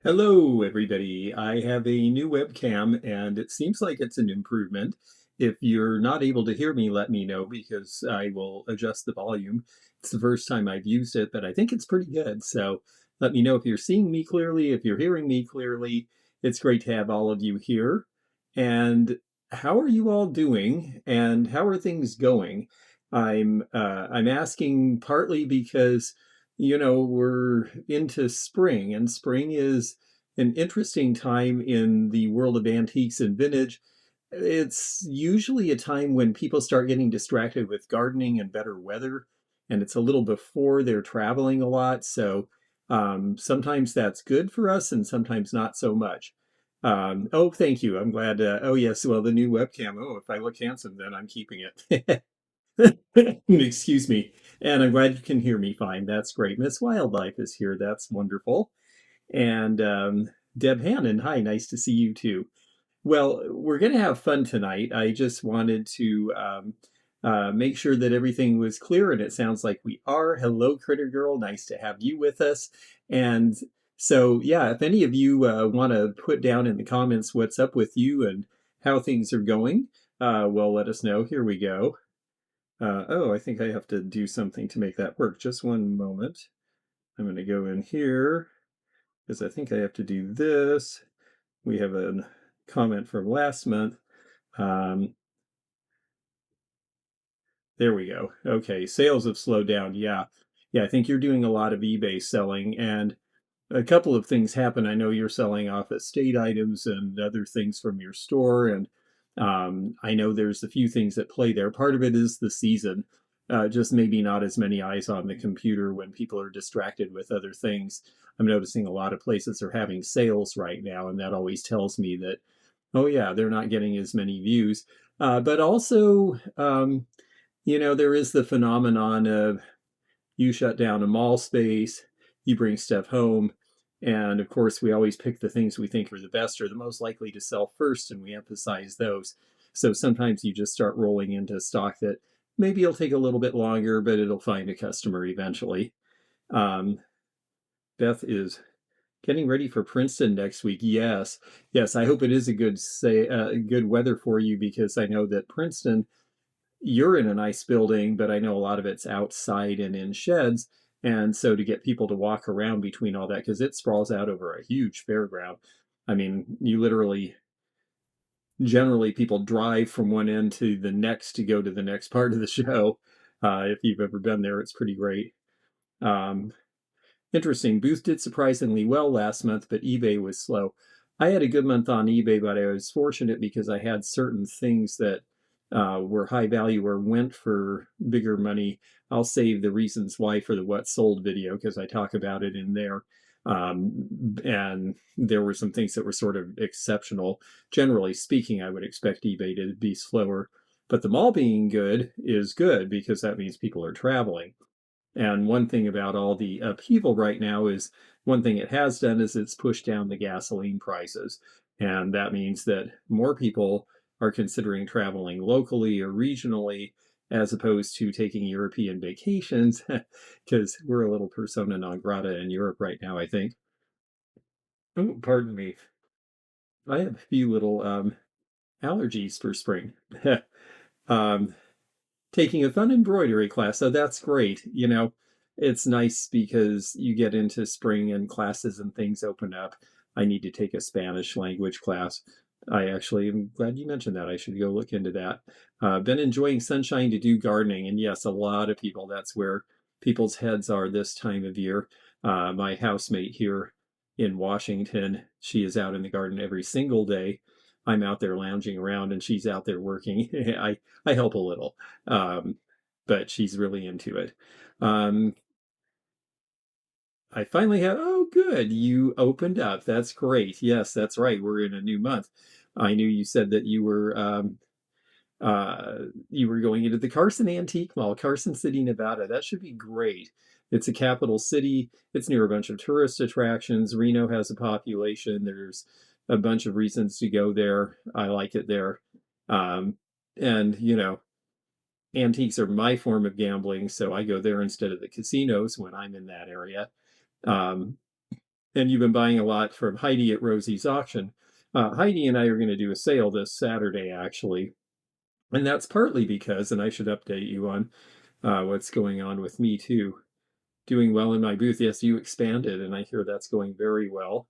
Hello, everybody. I have a new webcam and it seems like it's an improvement. If you're not able to hear me, let me know because I will adjust the volume. It's the first time I've used it, but I think it's pretty good. So let me know if you're seeing me clearly, if you're hearing me clearly. It's great to have all of you here. And how are you all doing? And how are things going? I'm asking partly because we're into spring, and spring is an interesting time in the world of antiques and vintage. It's usually a time when people start getting distracted with gardening and better weather, and it's a little before they're traveling a lot. So sometimes that's good for us, and sometimes not so much. Oh, thank you. I'm glad. Oh, yes. Well, the new webcam. Oh, if I look handsome, then I'm keeping it. Excuse me. And I'm glad you can hear me fine. That's great. Miss Wildlife is here. That's wonderful. And Deb Hannon, hi, nice to see you too. Well, we're going to have fun tonight. I just wanted to make sure that everything was clear, and it sounds like we are. Hello, Critter Girl. Nice to have you with us. And so, yeah, if any of you want to put down in the comments what's up with you and how things are going, well, let us know. Here we go. Oh, I think I have to do something to make that work. Just one moment. I'm going to go in here because I think I have to do this. We have a comment from last month. Um, there we go. Okay, sales have slowed down. Yeah. Yeah, I think you're doing a lot of eBay selling, and a couple of things happen. I know you're selling off estate items and other things from your store, and I know there's a few things that play there. Part of it is the season, just maybe not as many eyes on the computer when people are distracted with other things. I'm noticing a lot of places are having sales right now, and that always tells me that, oh yeah, they're not getting as many views. But also, there is the phenomenon of you shut down a mall space, you bring stuff home, and of course, we always pick the things we think are the best or the most likely to sell first, and we emphasize those. So sometimes you just start rolling into stock that maybe it'll take a little bit longer, but it'll find a customer eventually. Um, Beth is getting ready for Princeton next week. Yes, yes. I hope it is a good weather for you because I know that Princeton, you're in a nice building, but I know a lot of it's outside and in sheds. And so to get people to walk around between all that, because it sprawls out over a huge fairground. I mean, generally people drive from one end to the next to go to the next part of the show. If you've ever been there, it's pretty great. Um, Interesting. Booth did surprisingly well last month, but eBay was slow. I had a good month on eBay, but I was fortunate because I had certain things that were high value or went for bigger money. I'll save the reasons why for the what sold video because I talk about it in there. And there were some things that were sort of exceptional. Generally speaking, I would expect eBay to be slower, but the mall being good is good because that means people are traveling. And one thing about all the upheaval right now is one thing it has done is it's pushed down the gasoline prices. And that means that more people are considering traveling locally or regionally as opposed to taking European vacations because we're a little persona non grata in Europe right now, I think. Oh, pardon me. I have a few little allergies for spring. um, Taking a fun embroidery class. So that's great. It's nice because you get into spring and classes and things open up. I need to take a Spanish language class. I actually am glad you mentioned that. I should go look into that. Been enjoying sunshine to do gardening. And yes, a lot of people, that's where people's heads are this time of year. My housemate here in Washington, she is out in the garden every single day. I'm out there lounging around and she's out there working. I help a little, um, but she's really into it. Um, I finally have. Oh, good! You opened up. That's great. Yes, that's right. We're in a new month. I knew you said that you were going into the Carson Antique Mall, Carson City, Nevada. That should be great. It's a capital city. It's near a bunch of tourist attractions. Reno has a population. There's a bunch of reasons to go there. I like it there. Um, and antiques are my form of gambling, so I go there instead of the casinos when I'm in that area. Um, and you've been buying a lot from Heidi at Rosie's auction. Heidi and I are going to do a sale this Saturday, actually. And that's partly because, and I should update you on what's going on with me too. Doing well in my booth. Yes, you expanded, and I hear that's going very well.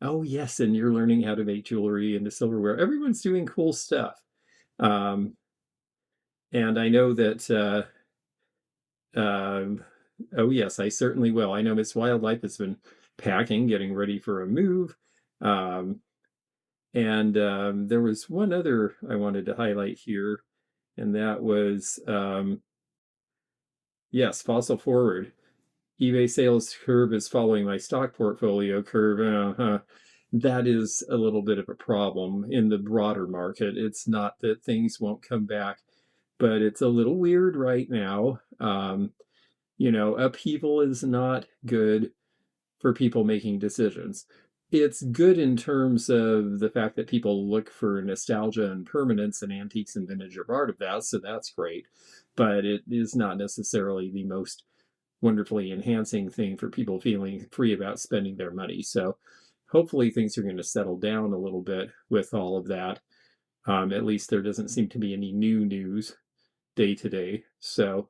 Oh, yes, and you're learning how to make jewelry and the silverware. Everyone's doing cool stuff. Um, and I know that, um, oh, yes, I certainly will. I know Miss Wildlife has been packing, getting ready for a move. Um, and there was one other I wanted to highlight here, and that was, yes, Fossil Forward. eBay sales curve is following my stock portfolio curve. That is a little bit of a problem in the broader market. It's not that things won't come back, but it's a little weird right now. Upheaval is not good for people making decisions. It's good in terms of the fact that people look for nostalgia and permanence and antiques and vintage art of that, so that's great. But it is not necessarily the most wonderfully enhancing thing for people feeling free about spending their money. So hopefully things are going to settle down a little bit with all of that. At least there doesn't seem to be any new news day to day. So,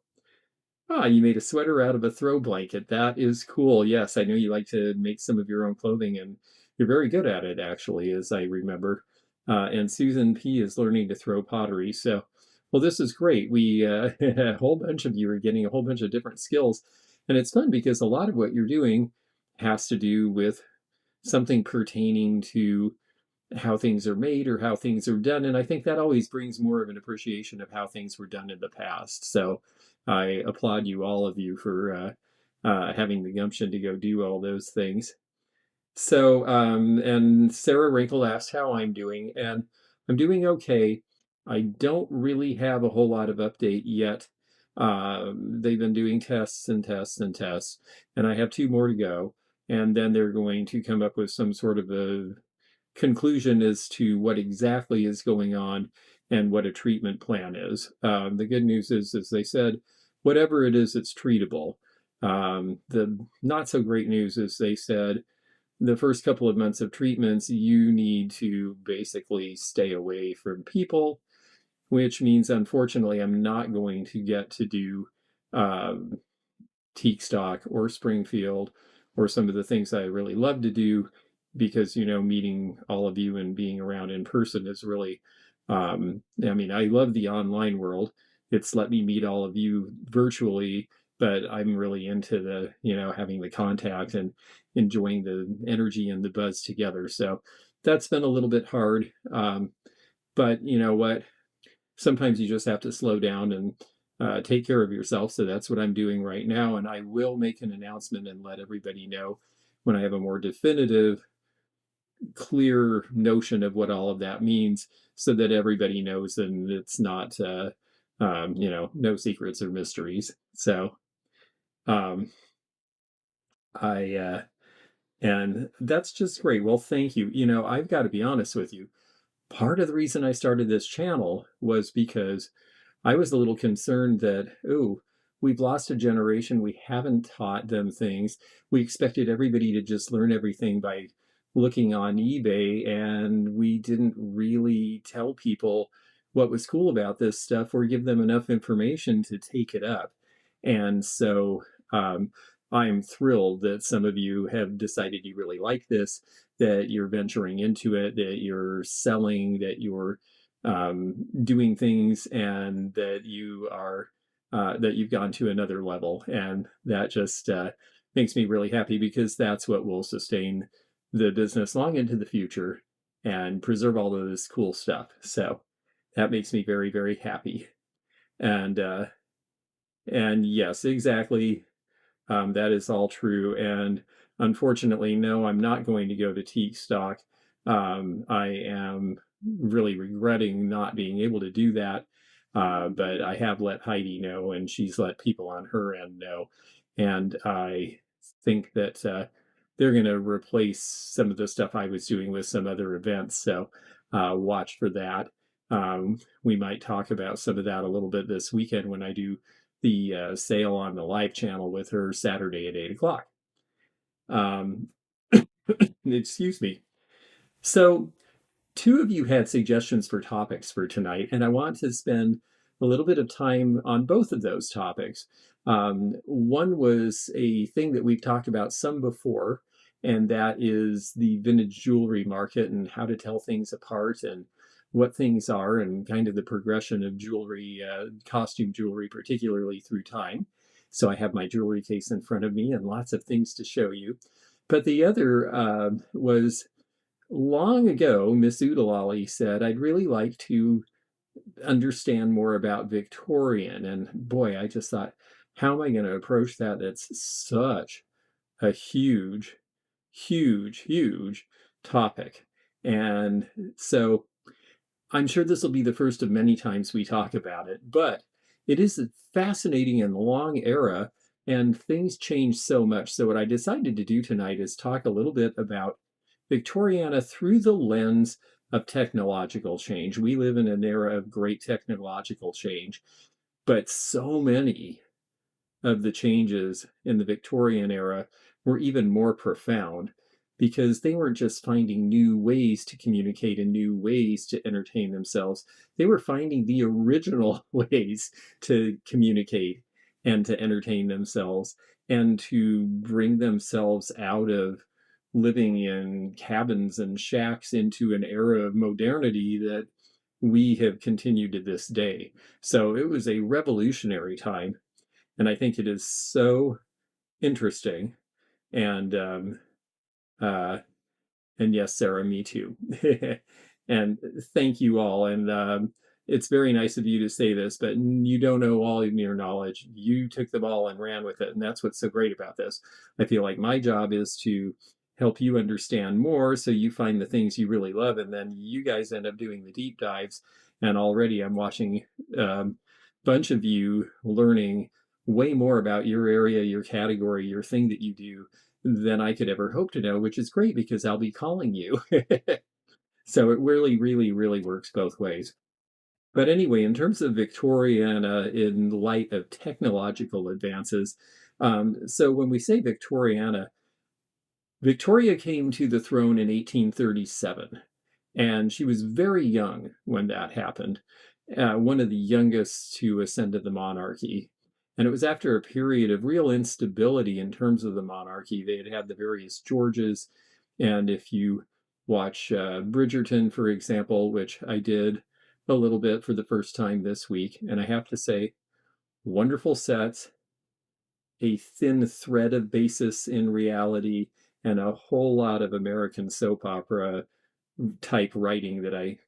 you made a sweater out of a throw blanket. That is cool. Yes, I know you like to make some of your own clothing, and you're very good at it, actually, as I remember. And Susan P. is learning to throw pottery. So, well, this is great. A whole bunch of you are getting a whole bunch of different skills. And it's fun because a lot of what you're doing has to do with something pertaining to how things are made or how things are done. And I think that always brings more of an appreciation of how things were done in the past. So I applaud you, all of you, for having the gumption to go do all those things. So, and Sarah Wrinkle asked how I'm doing, and I'm doing okay. I don't really have a whole lot of update yet. They've been doing tests and tests and tests, and I have two more to go. And then they're going to come up with some sort of a conclusion as to what exactly is going on and what a treatment plan is. The good news is, as they said, whatever it is, it's treatable. The not so great news is they said the first couple of months of treatments, you need to basically stay away from people, which means, unfortunately, I'm not going to get to do um, Teak Stock or Springfield or some of the things I really love to do because, meeting all of you and being around in person is really, I mean, I love the online world. It's let me meet all of you virtually, but I'm really into the, having the contact and enjoying the energy and the buzz together. So that's been a little bit hard. But you know what? Sometimes you just have to slow down and take care of yourself. So that's what I'm doing right now. And I will make an announcement and let everybody know when I have a more definitive, clear notion of what all of that means so that everybody knows and it's not, no secrets or mysteries. So um, and that's just great. Well, thank you. I've got to be honest with you. Part of the reason I started this channel was because I was a little concerned that, oh, we've lost a generation. We haven't taught them things. We expected everybody to just learn everything by looking on eBay, and we didn't really tell people what was cool about this stuff or give them enough information to take it up. And so I'm thrilled that some of you have decided you really like this, that you're venturing into it, that you're selling, that you're doing things, and that you've gone to another level, and that just makes me really happy because that's what will sustain the business long into the future and preserve all of this cool stuff. So that makes me very, very happy. And yes, exactly. That is all true. And unfortunately, no, I'm not going to go to Teak Stock. I am really regretting not being able to do that. But I have let Heidi know, and she's let people on her end know. And I think that they're going to replace some of the stuff I was doing with some other events. So watch for that. We might talk about some of that a little bit this weekend when I do the sale on the live channel with her Saturday at 8 o'clock. Um, Excuse me. So, two of you had suggestions for topics for tonight, and I want to spend a little bit of time on both of those topics. One was a thing that we've talked about some before, and that is the vintage jewelry market and how to tell things apart and what things are, and kind of the progression of jewelry, costume jewelry, particularly through time. So, I have my jewelry case in front of me and lots of things to show you. But the other was long ago, Miss Oodalali said, I'd really like to understand more about Victorian. And boy, I just thought, how am I going to approach that? That's such a huge, huge, huge topic. And so I'm sure this will be the first of many times we talk about it, but it is a fascinating and long era, and things change so much. So, what I decided to do tonight is talk a little bit about Victoriana through the lens of technological change. We live in an era of great technological change, but so many of the changes in the Victorian era were even more profound because they weren't just finding new ways to communicate and new ways to entertain themselves. They were finding the original ways to communicate and to entertain themselves and to bring themselves out of living in cabins and shacks into an era of modernity that we have continued to this day. So it was a revolutionary time, and I think it is so interesting. And uh, and yes, Sarah, me too. And thank you all. And it's very nice of you to say this, but you don't know all of your knowledge. You took the ball and ran with it, and that's what's so great about this. I feel like my job is to help you understand more, so you find the things you really love, and then you guys end up doing the deep dives. And already, I'm watching a bunch of you learning way more about your area, your category, your thing that you do than I could ever hope to know, which is great because I'll be calling you. So it really, really, really works both ways. But anyway, in terms of Victoriana in light of technological advances, so when we say Victoriana, Victoria came to the throne in 1837, and she was very young when that happened, one of the youngest to ascend to the monarchy. And it was after a period of real instability in terms of the monarchy. They had had the various Georges, and if you watch Bridgerton, for example, which I did a little bit for the first time this week, and I have to say, wonderful sets, a thin thread of basis in reality, and a whole lot of American soap opera type writing that I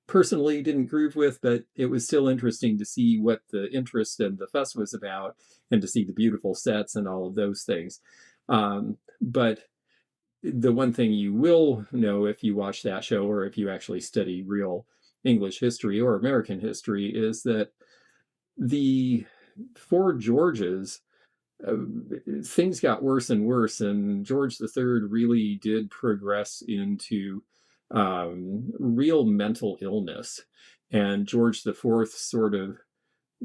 personally didn't groove with, but it was still interesting to see what the interest and the fuss was about and to see the beautiful sets and all of those things. But the one thing you will know if you watch that show or if you actually study real English history or American history is that the four Georges, uh, things got worse and worse, and George III really did progress into real mental illness. And George IV sort of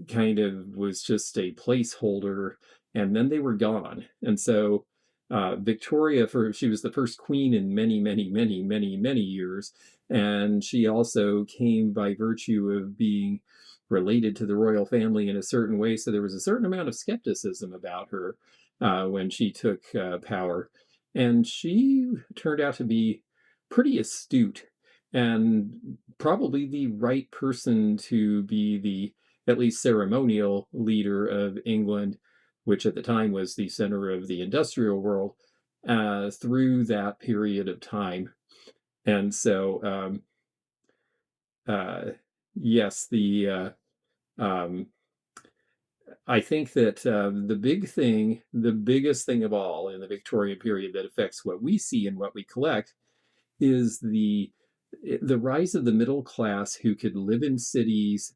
kind of was just a placeholder, and then they were gone. And so Victoria, for she was the first queen in many, many, many, many, many years, and she also came by virtue of being related to the royal family in a certain way. So there was a certain amount of skepticism about her when she took power, and she turned out to be pretty astute and probably the right person to be the at least ceremonial leader of England, which at the time was the center of the industrial world, through that period of time. And so, uh, yes, um, I think that the biggest thing of all in the Victorian period that affects what we see and what we collect is the rise of the middle class who could live in cities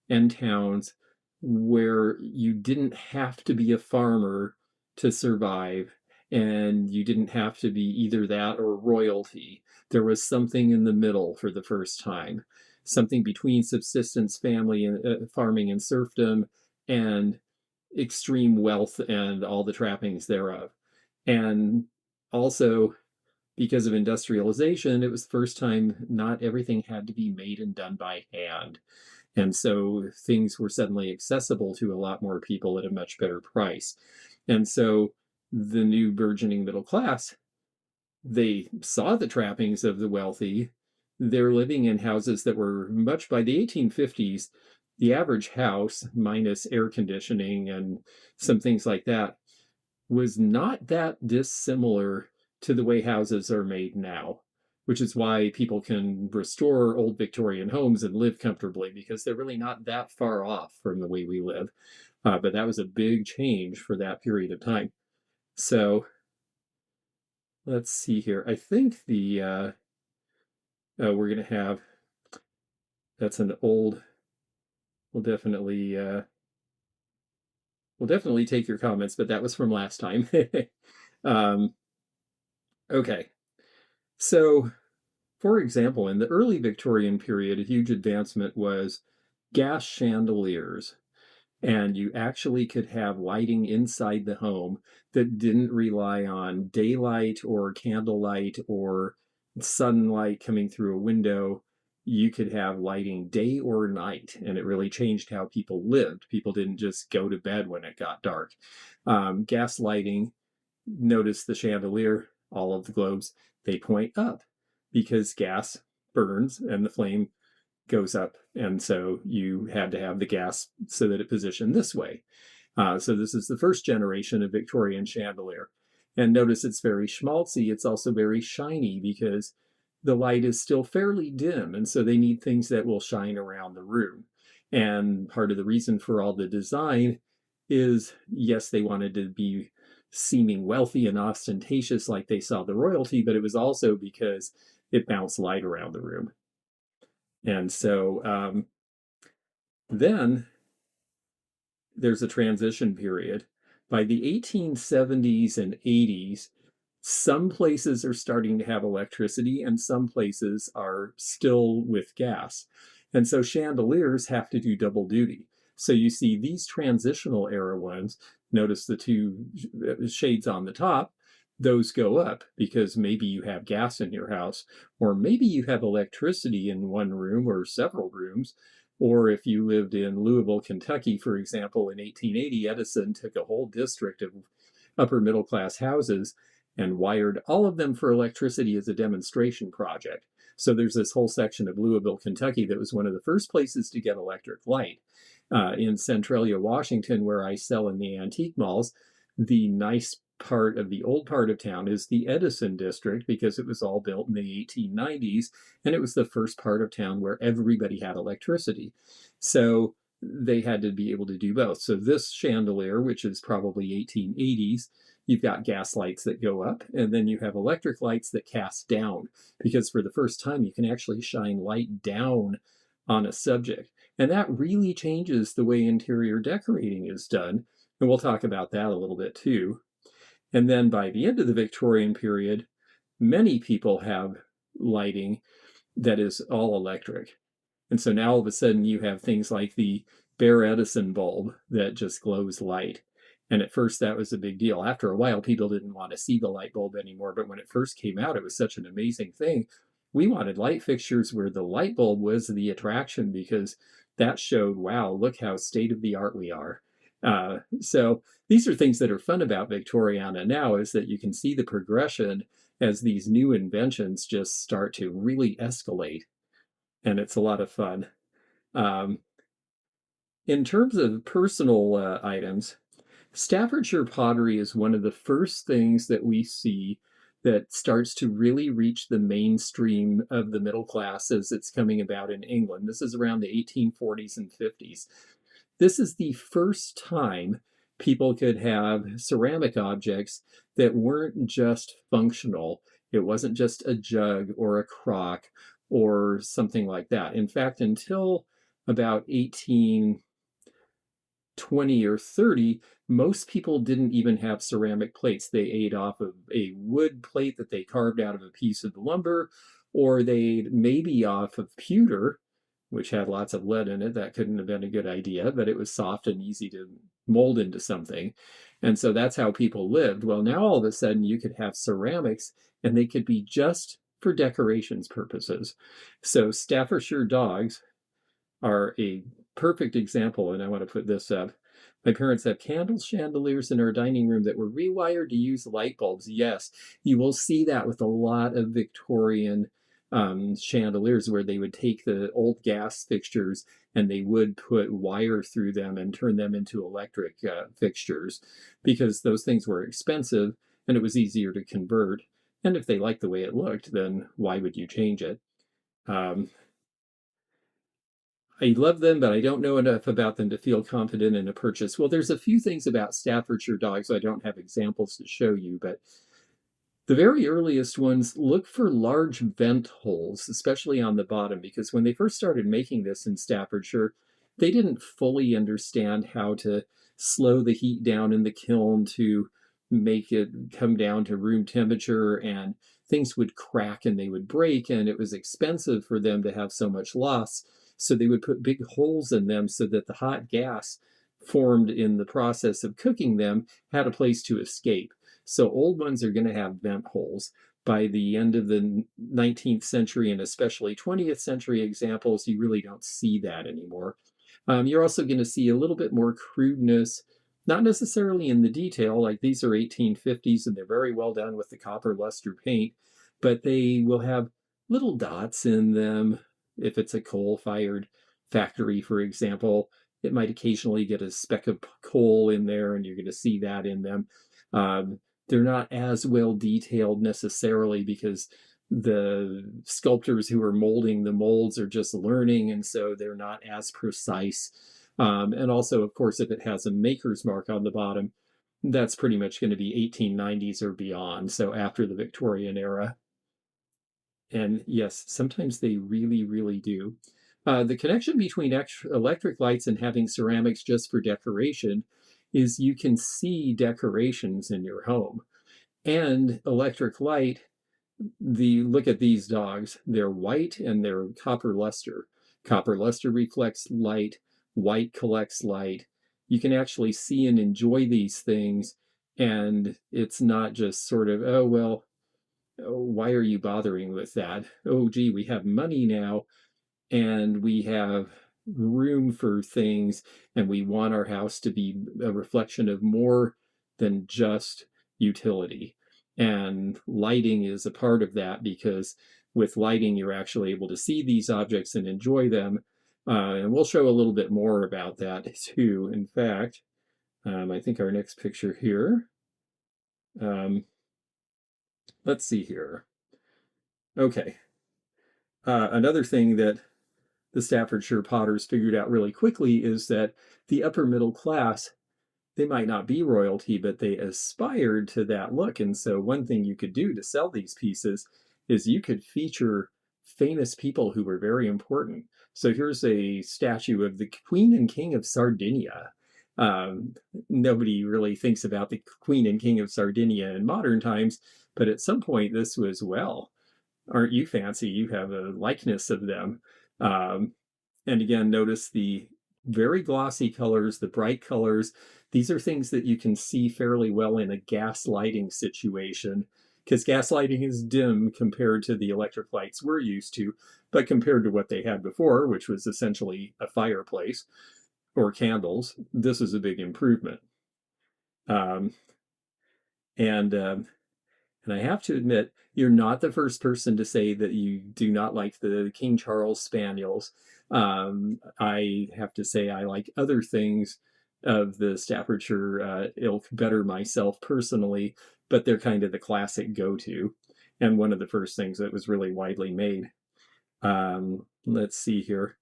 and towns where you didn't have to be a farmer to survive, and you didn't have to be either that or royalty. There was something in the middle for the first time, something between subsistence family and farming and serfdom and extreme wealth and all the trappings thereof. And also because of industrialization, it was the first time not everything had to be made and done by hand. And so things were suddenly accessible to a lot more people at a much better price. And so the new burgeoning middle class, they saw the trappings of the wealthy. They're living in houses that were much by the 1850s. The average house, minus air conditioning and some things like that, was not that dissimilar to the way houses are made now, which is why people can restore old Victorian homes and live comfortably because they're really not that far off from the way we live. But that was a big change for that period of time. So let's see here. I think we're going to have, that's an old, we'll definitely, we'll definitely take your comments, but that was from last time. um, okay. So, for example, in the early Victorian period, a huge advancement was gas chandeliers. And you actually could have lighting inside the home that didn't rely on daylight or candlelight or sunlight coming through a window. You could have lighting day or night, and it really changed how people lived. People didn't just go to bed when it got dark. Gas lighting, notice the chandelier, all of the globes, they point up because gas burns and the flame goes up. And so you had to have the gas so that it positioned this way. So this is the first generation of Victorian chandelier. And notice it's very schmaltzy. It's also very shiny because the light is still fairly dim. And so they need things that will shine around the room. And part of the reason for all the design is, yes, they wanted to be seeming wealthy and ostentatious like they saw the royalty, but it was also because it bounced light around the room. And so then there's a transition period. By the 1870s and 80s, some places are starting to have electricity and some places are still with gas. And so chandeliers have to do double duty. So you see these transitional era ones, notice the two shades on the top, those go up because maybe you have gas in your house, or maybe you have electricity in one room or several rooms. Or if you lived in Louisville, Kentucky, for example, in 1880, Edison took a whole district of upper middle class houses and wired all of them for electricity as a demonstration project. So there's this whole section of Louisville, Kentucky that was one of the first places to get electric light. In Centralia, Washington, where I sell in the antique malls, the nice part of the old part of town is the Edison district because it was all built in the 1890s and it was the first part of town where everybody had electricity. So they had to be able to do both. So this chandelier, which is probably 1880s, you've got gas lights that go up, and then you have electric lights that cast down, because for the first time you can actually shine light down on a subject. And that really changes the way interior decorating is done. And we'll talk about that a little bit too. And then by the end of the Victorian period, many people have lighting that is all electric. And so now all of a sudden you have things like the bare Edison bulb that just glows light. And at first that was a big deal. After a while, people didn't want to see the light bulb anymore. But when it first came out, it was such an amazing thing. We wanted light fixtures where the light bulb was the attraction because that showed, wow, look how state of the art we are. So these are things that are fun about Victoriana now, is that you can see the progression as these new inventions just start to really escalate. And it's a lot of fun. In terms of personal items, Staffordshire pottery is one of the first things that we see that starts to really reach the mainstream of the middle class as it's coming about in England. This is around the 1840s and 50s. This is the first time people could have ceramic objects that weren't just functional. It wasn't just a jug or a crock or something like that. In fact, until about 1820 or 30, most people didn't even have ceramic plates. They ate off of a wood plate that they carved out of a piece of lumber, or they maybe off of pewter, which had lots of lead in it. That couldn't have been a good idea, but it was soft and easy to mold into something. And so that's how people lived. Well, now all of a sudden you could have ceramics and they could be just for decorations purposes. So Staffordshire dogs are a perfect example, and I want to put this up. My parents have candle chandeliers in our dining room that were rewired to use light bulbs. Yes, you will see that with a lot of Victorian chandeliers where they would take the old gas fixtures and they would put wire through them and turn them into electric fixtures because those things were expensive and it was easier to convert. And if they liked the way it looked, then why would you change it? Um, I love them, but I don't know enough about them to feel confident in a purchase. Well, there's a few things about Staffordshire dogs. I don't have examples to show you, but the very earliest ones look for large vent holes, especially on the bottom, because when they first started making this in Staffordshire, they didn't fully understand how to slow the heat down in the kiln to make it come down to room temperature, and things would crack and they would break, and it was expensive for them to have so much loss. So they would put big holes in them so that the hot gas formed in the process of cooking them had a place to escape. So old ones are going to have vent holes. By the end of the 19th century and especially 20th century examples, you really don't see that anymore. You're also going to see a little bit more crudeness, not necessarily in the detail, like these are 1850s and they're very well done with the copper luster paint, but they will have little dots in them. If it's a coal-fired factory, for example, it might occasionally get a speck of coal in there, and you're going to see that in them. Um, they're not as well detailed necessarily because the sculptors who are molding the molds are just learning, and so they're not as precise. And also, of course, if it has a maker's mark on the bottom, that's pretty much going to be 1890s or beyond, so after the Victorian era. And yes, sometimes they really, really do. The connection between electric lights and having ceramics just for decoration is you can see decorations in your home. And electric light, look at these dogs. They're white and they're copper luster. Copper luster reflects light, white collects light. You can actually see and enjoy these things, and it's not just sort of, oh, well, oh, why are you bothering with that? Oh, gee, we have money now and we have room for things, and we want our house to be a reflection of more than just utility. And lighting is a part of that because with lighting, you're actually able to see these objects and enjoy them. And we'll show a little bit more about that too. In fact, I think our next picture here, um, let's see here. Okay. Another thing that the Staffordshire potters figured out really quickly is that the upper middle class, they might not be royalty, but they aspired to that look. And so one thing you could do to sell these pieces is you could feature famous people who were very important. So here's a statue of the Queen and King of Sardinia. Um, Nobody really thinks about the Queen and King of Sardinia in modern times, but at some point this was, well, aren't you fancy? You have a likeness of them. Um, and again, notice the very glossy colors, the bright colors. These are things that you can see fairly well in a gas lighting situation because gas lighting is dim compared to the electric lights we're used to, but compared to what they had before, which was essentially a fireplace or candles, this is a big improvement. Um, and And I have to admit, you're not the first person to say that you do not like the King Charles Spaniels. I have to say I like other things of the Staffordshire ilk better myself personally, but they're kind of the classic go-to and one of the first things that was really widely made. Let's see here.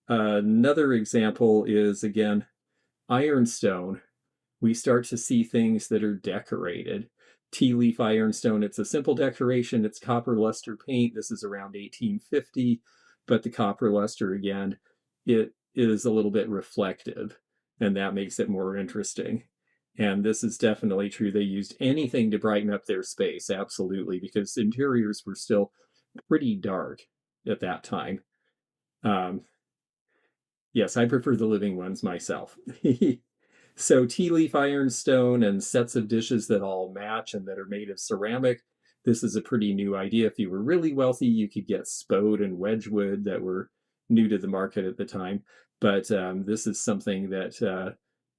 Another example is, again, ironstone. We start to see things that are decorated. Tea leaf ironstone, it's a simple decoration. It's copper luster paint. This is around 1850, but the copper luster, again, it is a little bit reflective, and that makes it more interesting. And this is definitely true. They used anything to brighten up their space, absolutely, because interiors were still pretty dark at that time. Um, Yes, I prefer the living ones myself. So tea leaf ironstone and sets of dishes that all match and that are made of ceramic. This is a pretty new idea. If you were really wealthy, you could get spode and wedgwood that were new to the market at the time. But this is something that,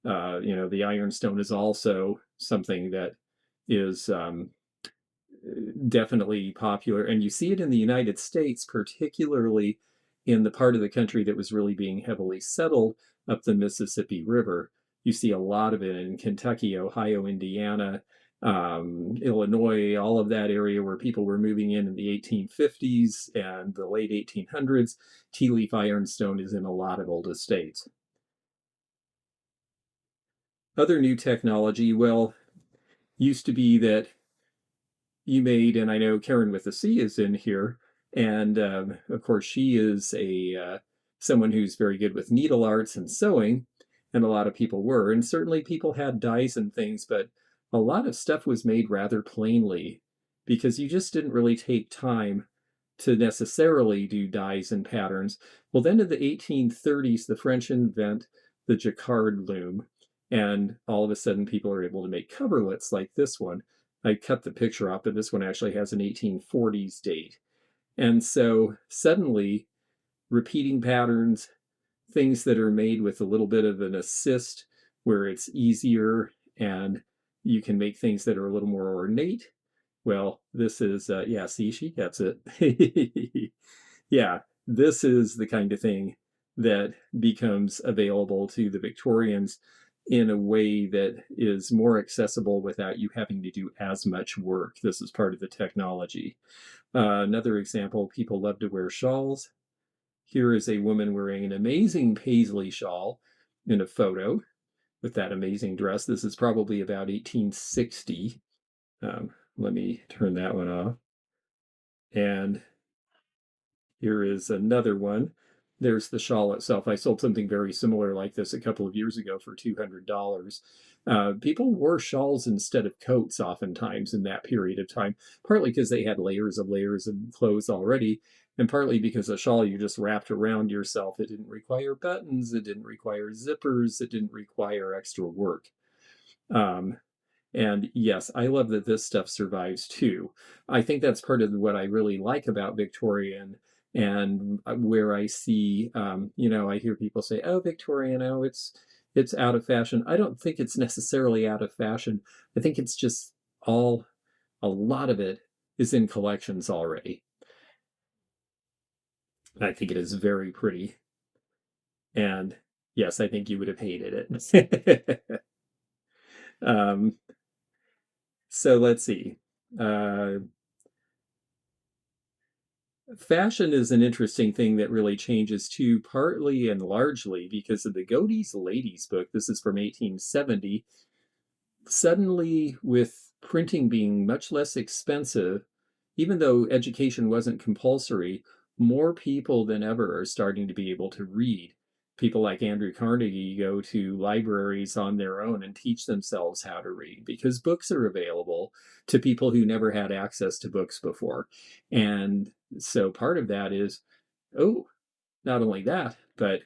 the ironstone is also something that is definitely popular. And you see it in the United States, particularly in the part of the country that was really being heavily settled up the Mississippi River. You see a lot of it in Kentucky, Ohio, Indiana, Illinois, all of that area where people were moving in the 1850s and the late 1800s. Tea leaf ironstone is in a lot of old estates. Other new technology, well, used to be that you made, and I know Karen with the C is in here, and of course she is a someone who's very good with needle arts and sewing, and a lot of people were, and certainly people had dies and things, but a lot of stuff was made rather plainly because you just didn't really take time to necessarily do dies and patterns. Well, then in the 1830s, the French invent the jacquard loom, and all of a sudden people are able to make coverlets like this one. I cut the picture off, but this one actually has an 1840s date. And so suddenly, repeating patterns, things that are made with a little bit of an assist where it's easier and you can make things that are a little more ornate. Well, this is, yeah, see, she gets it. Yeah, this is the kind of thing that becomes available to the Victorians in a way that is more accessible without you having to do as much work. This is part of the technology. Another example, people love to wear shawls. Here is a woman wearing an amazing paisley shawl in a photo with that amazing dress. This is probably about 1860. Let me turn that one off. And here is another one. There's the shawl itself. I sold something very similar like this a couple of years ago for $200. People wore shawls instead of coats oftentimes in that period of time, partly because they had layers of clothes already, and partly because a shawl you just wrapped around yourself. It didn't require buttons, it didn't require zippers, it didn't require extra work. Um, and yes, I love that this stuff survives too. I think that's part of what I really like about Victorian and where I see, I hear people say, "Oh, Victorian, oh, it's out of fashion." I don't think it's necessarily out of fashion. I think it's just a lot of it is in collections already. I think it is very pretty, and yes, I think you would have hated it. um, so let's see. Uh, Fashion is an interesting thing that really changes too, partly and largely because of the Godey's Ladies book. This is from 1870. Suddenly, with printing being much less expensive, even though education wasn't compulsory, more people than ever are starting to be able to read. People like Andrew Carnegie go to libraries on their own and teach themselves how to read because books are available to people who never had access to books before. And so part of that is, oh, not only that, but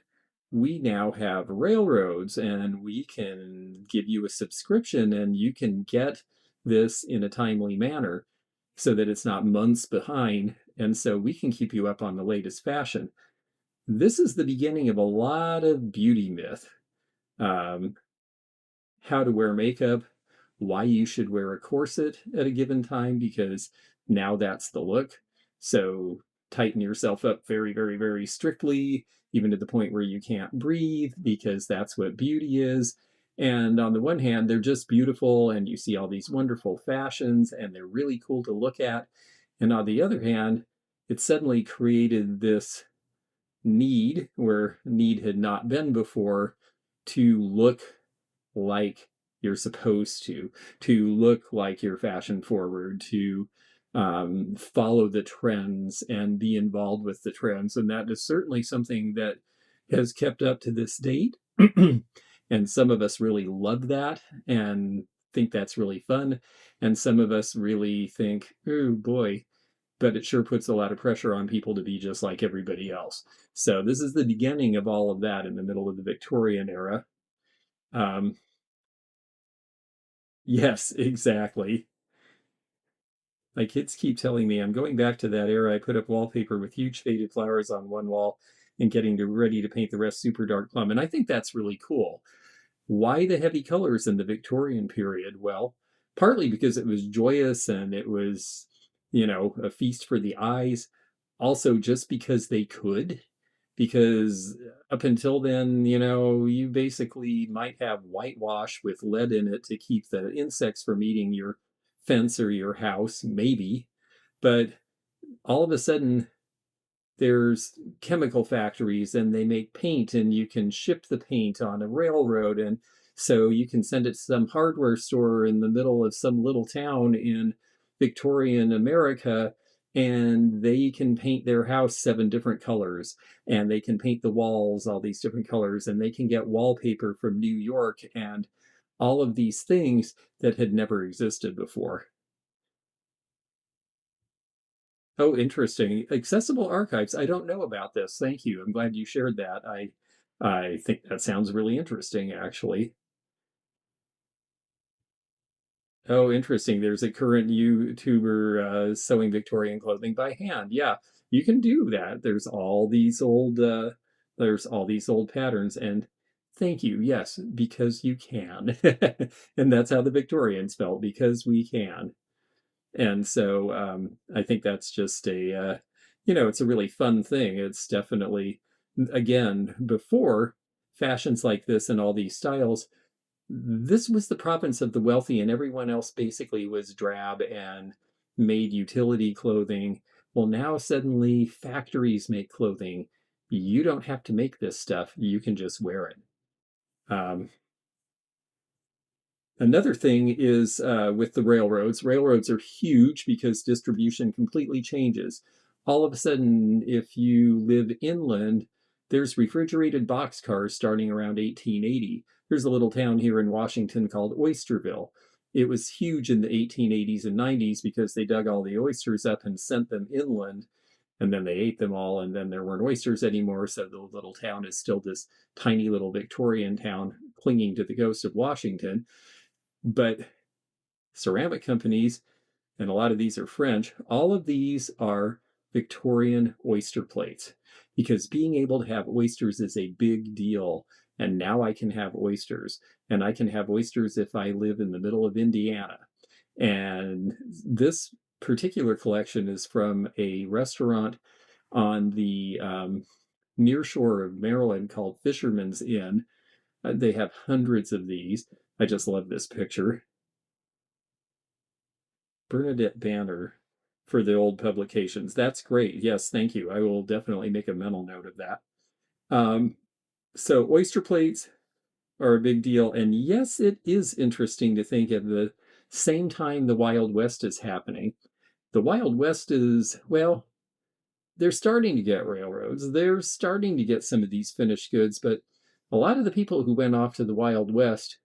we now have railroads and we can give you a subscription and you can get this in a timely manner so that it's not months behind. And so we can keep you up on the latest fashion. This is the beginning of a lot of beauty myth. Um, how to wear makeup, why you should wear a corset at a given time, because now that's the look. So tighten yourself up very, very, very strictly, even to the point where you can't breathe, because that's what beauty is. And on the one hand, they're just beautiful, and you see all these wonderful fashions, and they're really cool to look at. And on the other hand, it suddenly created this need where need had not been before to look like you're supposed to look like you're fashion forward, to follow the trends and be involved with the trends. And that is certainly something that has kept up to this date. And some of us really love that and think that's really fun. And some of us really think, oh boy, but it sure puts a lot of pressure on people to be just like everybody else. So this is the beginning of all of that in the middle of the Victorian era. Um, yes, exactly. My kids keep telling me I'm going back to that era. I put up wallpaper with huge faded flowers on one wall and ready to paint the rest super dark plum. And I think that's really cool. Why the heavy colors in the Victorian period? Well, partly because it was joyous and it was, a feast for the eyes. Also, just because they could. Because up until then, you basically might have whitewash with lead in it to keep the insects from eating your fence or your house, maybe. But all of a sudden, there's chemical factories and they make paint and you can ship the paint on a railroad, and so you can send it to some hardware store in the middle of some little town in Victorian America, and they can paint their house 7 different colors, and they can paint the walls all these different colors, and they can get wallpaper from New York and all of these things that had never existed before. Oh, interesting. Accessible archives. I don't know about this. Thank you. I'm glad you shared that. I think that sounds really interesting, actually. Oh, interesting. There's a current YouTuber sewing Victorian clothing by hand. Yeah, you can do that. There's all these old patterns, and thank you. Yes, because you can. And that's how the Victorians felt, because we can. And so I think that's just it's a really fun thing. It's definitely, again, before fashions like this and all these styles, this was the province of the wealthy, and everyone else basically was drab and made utility clothing. Well, now suddenly factories make clothing. You don't have to make this stuff, you can just wear it. Um, Another thing is with the railroads. Railroads are huge because distribution completely changes. All of a sudden, if you live inland, there's refrigerated boxcars starting around 1880. There's a little town here in Washington called Oysterville. It was huge in the 1880s and 90s because they dug all the oysters up and sent them inland, and then they ate them all, and then there weren't oysters anymore. So the little town is still this tiny little Victorian town clinging to the coast of Washington. But ceramic companies, and a lot of these are French, all of these are Victorian oyster plates, because being able to have oysters is a big deal. And now I can have oysters, and I can have oysters if I live in the middle of Indiana. And this particular collection is from a restaurant on the near shore of Maryland called Fisherman's Inn. They have hundreds of these. I just love this picture. Bernadette Banner for the old publications. That's great. Yes, thank you. I will definitely make a mental note of that. Um, so oyster plates are a big deal. And yes, it is interesting to think at the same time the Wild West is happening. The Wild West is, well, they're starting to get railroads. They're starting to get some of these finished goods, but a lot of the people who went off to the Wild West,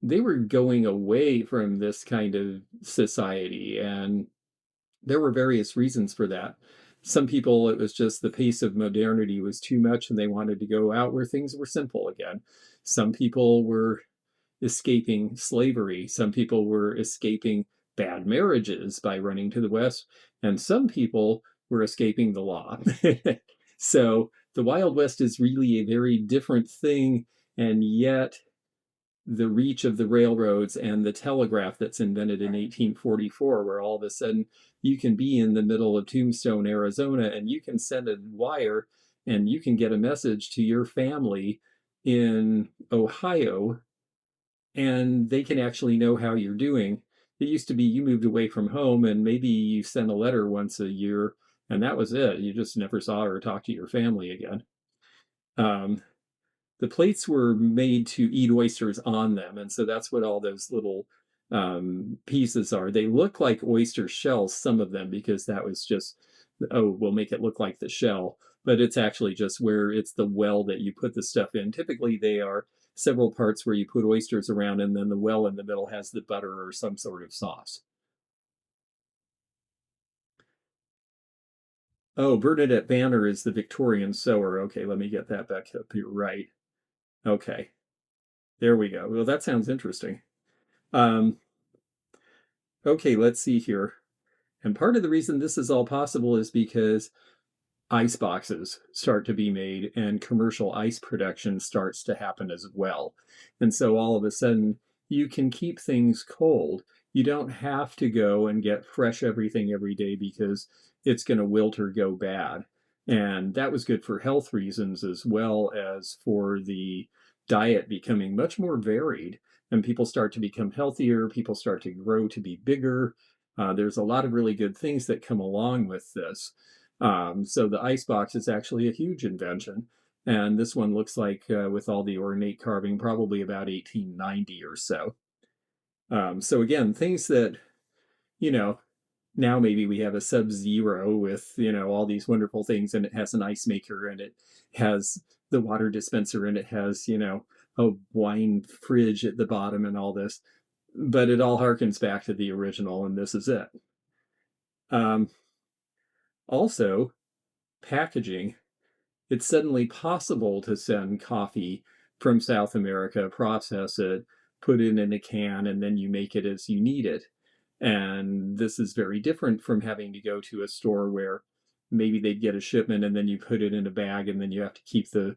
they were going away from this kind of society, and there were various reasons for that. Some people, it was just the pace of modernity was too much and they wanted to go out where things were simple again. Some people were escaping slavery. Some people were escaping bad marriages by running to the West. And some people were escaping the law. So the Wild West is really a very different thing. And yet, the reach of the railroads and the telegraph that's invented in 1844, where all of a sudden you can be in the middle of Tombstone, Arizona, and you can send a wire and you can get a message to your family in Ohio, and they can actually know how you're doing. It used to be you moved away from home and maybe you sent a letter once a year, and that was it. You just never saw or talked to your family again. Um, the plates were made to eat oysters on them, and so that's what all those little pieces are. They look like oyster shells, some of them, because that was just, oh, we'll make it look like the shell, but it's actually just where it's the well that you put the stuff in. Typically, they are several parts where you put oysters around, and then the well in the middle has the butter or some sort of sauce. Oh, Bernadette Banner is the Victorian sewer. Okay, let me get that back up here. Right. Okay, there we go. Well, that sounds interesting. Um, okay, let's see here. And part of the reason this is all possible is because ice boxes start to be made and commercial ice production starts to happen as well. And so all of a sudden, you can keep things cold. You don't have to go and get fresh everything every day because it's going to wilt or go bad. And that was good for health reasons as well as for the diet becoming much more varied. And people start to become healthier, people start to grow to be bigger. There's a lot of really good things that come along with this. So the icebox is actually a huge invention. And this one looks like, with all the ornate carving, probably about 1890 or so. So again, things that, you know, now maybe we have a Sub-Zero with, all these wonderful things, and it has an ice maker, and it has the water dispenser, and it has, a wine fridge at the bottom and all this. But it all harkens back to the original, and this is it. Um, Also, packaging. It's suddenly possible to send coffee from South America, process it, put it in a can, and then you make it as you need it. And this is very different from having to go to a store where maybe they'd get a shipment and then you put it in a bag and then you have to keep the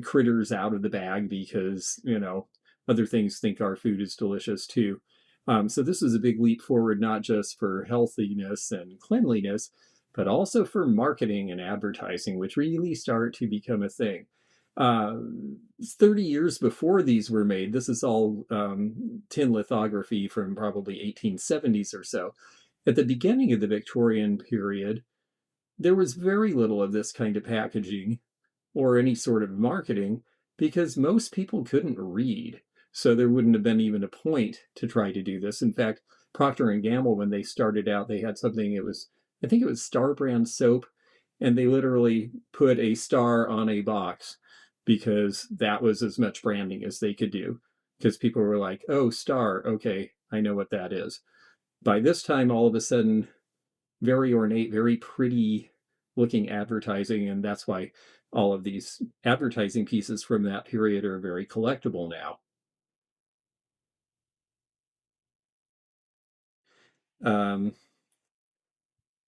critters out of the bag because, other things think our food is delicious too. So this is a big leap forward, not just for healthiness and cleanliness, but also for marketing and advertising, which really start to become a thing. Uh, 30 years before these were made, this is all tin lithography from probably 1870s or so. At the beginning of the Victorian period, there was very little of this kind of packaging or any sort of marketing because most people couldn't read. So there wouldn't have been even a point to try to do this. In fact, Procter and Gamble, when they started out, they had something, I think it was Star brand soap, and they literally put a star on a box because that was as much branding as they could do. Because people were like, oh, Star, okay, I know what that is. By this time, all of a sudden, very ornate, very pretty looking advertising, and that's why all of these advertising pieces from that period are very collectible now. Um,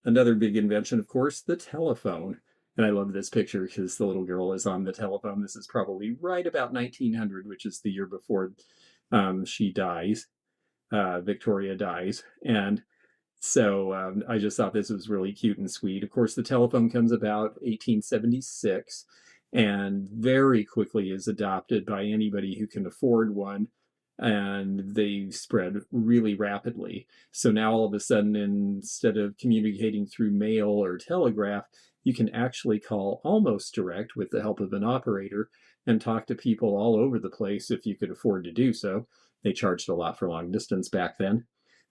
Another big invention, of course, the telephone. And I love this picture because the little girl is on the telephone. This is probably right about 1900, which is the year before she dies. Victoria dies. And so I just thought this was really cute and sweet. Of course, the telephone comes about 1876 and very quickly is adopted by anybody who can afford one. And they spread really rapidly. So now all of a sudden, instead of communicating through mail or telegraph, you can actually call almost direct with the help of an operator and talk to people all over the place if you could afford to do so. They charged a lot for long distance back then.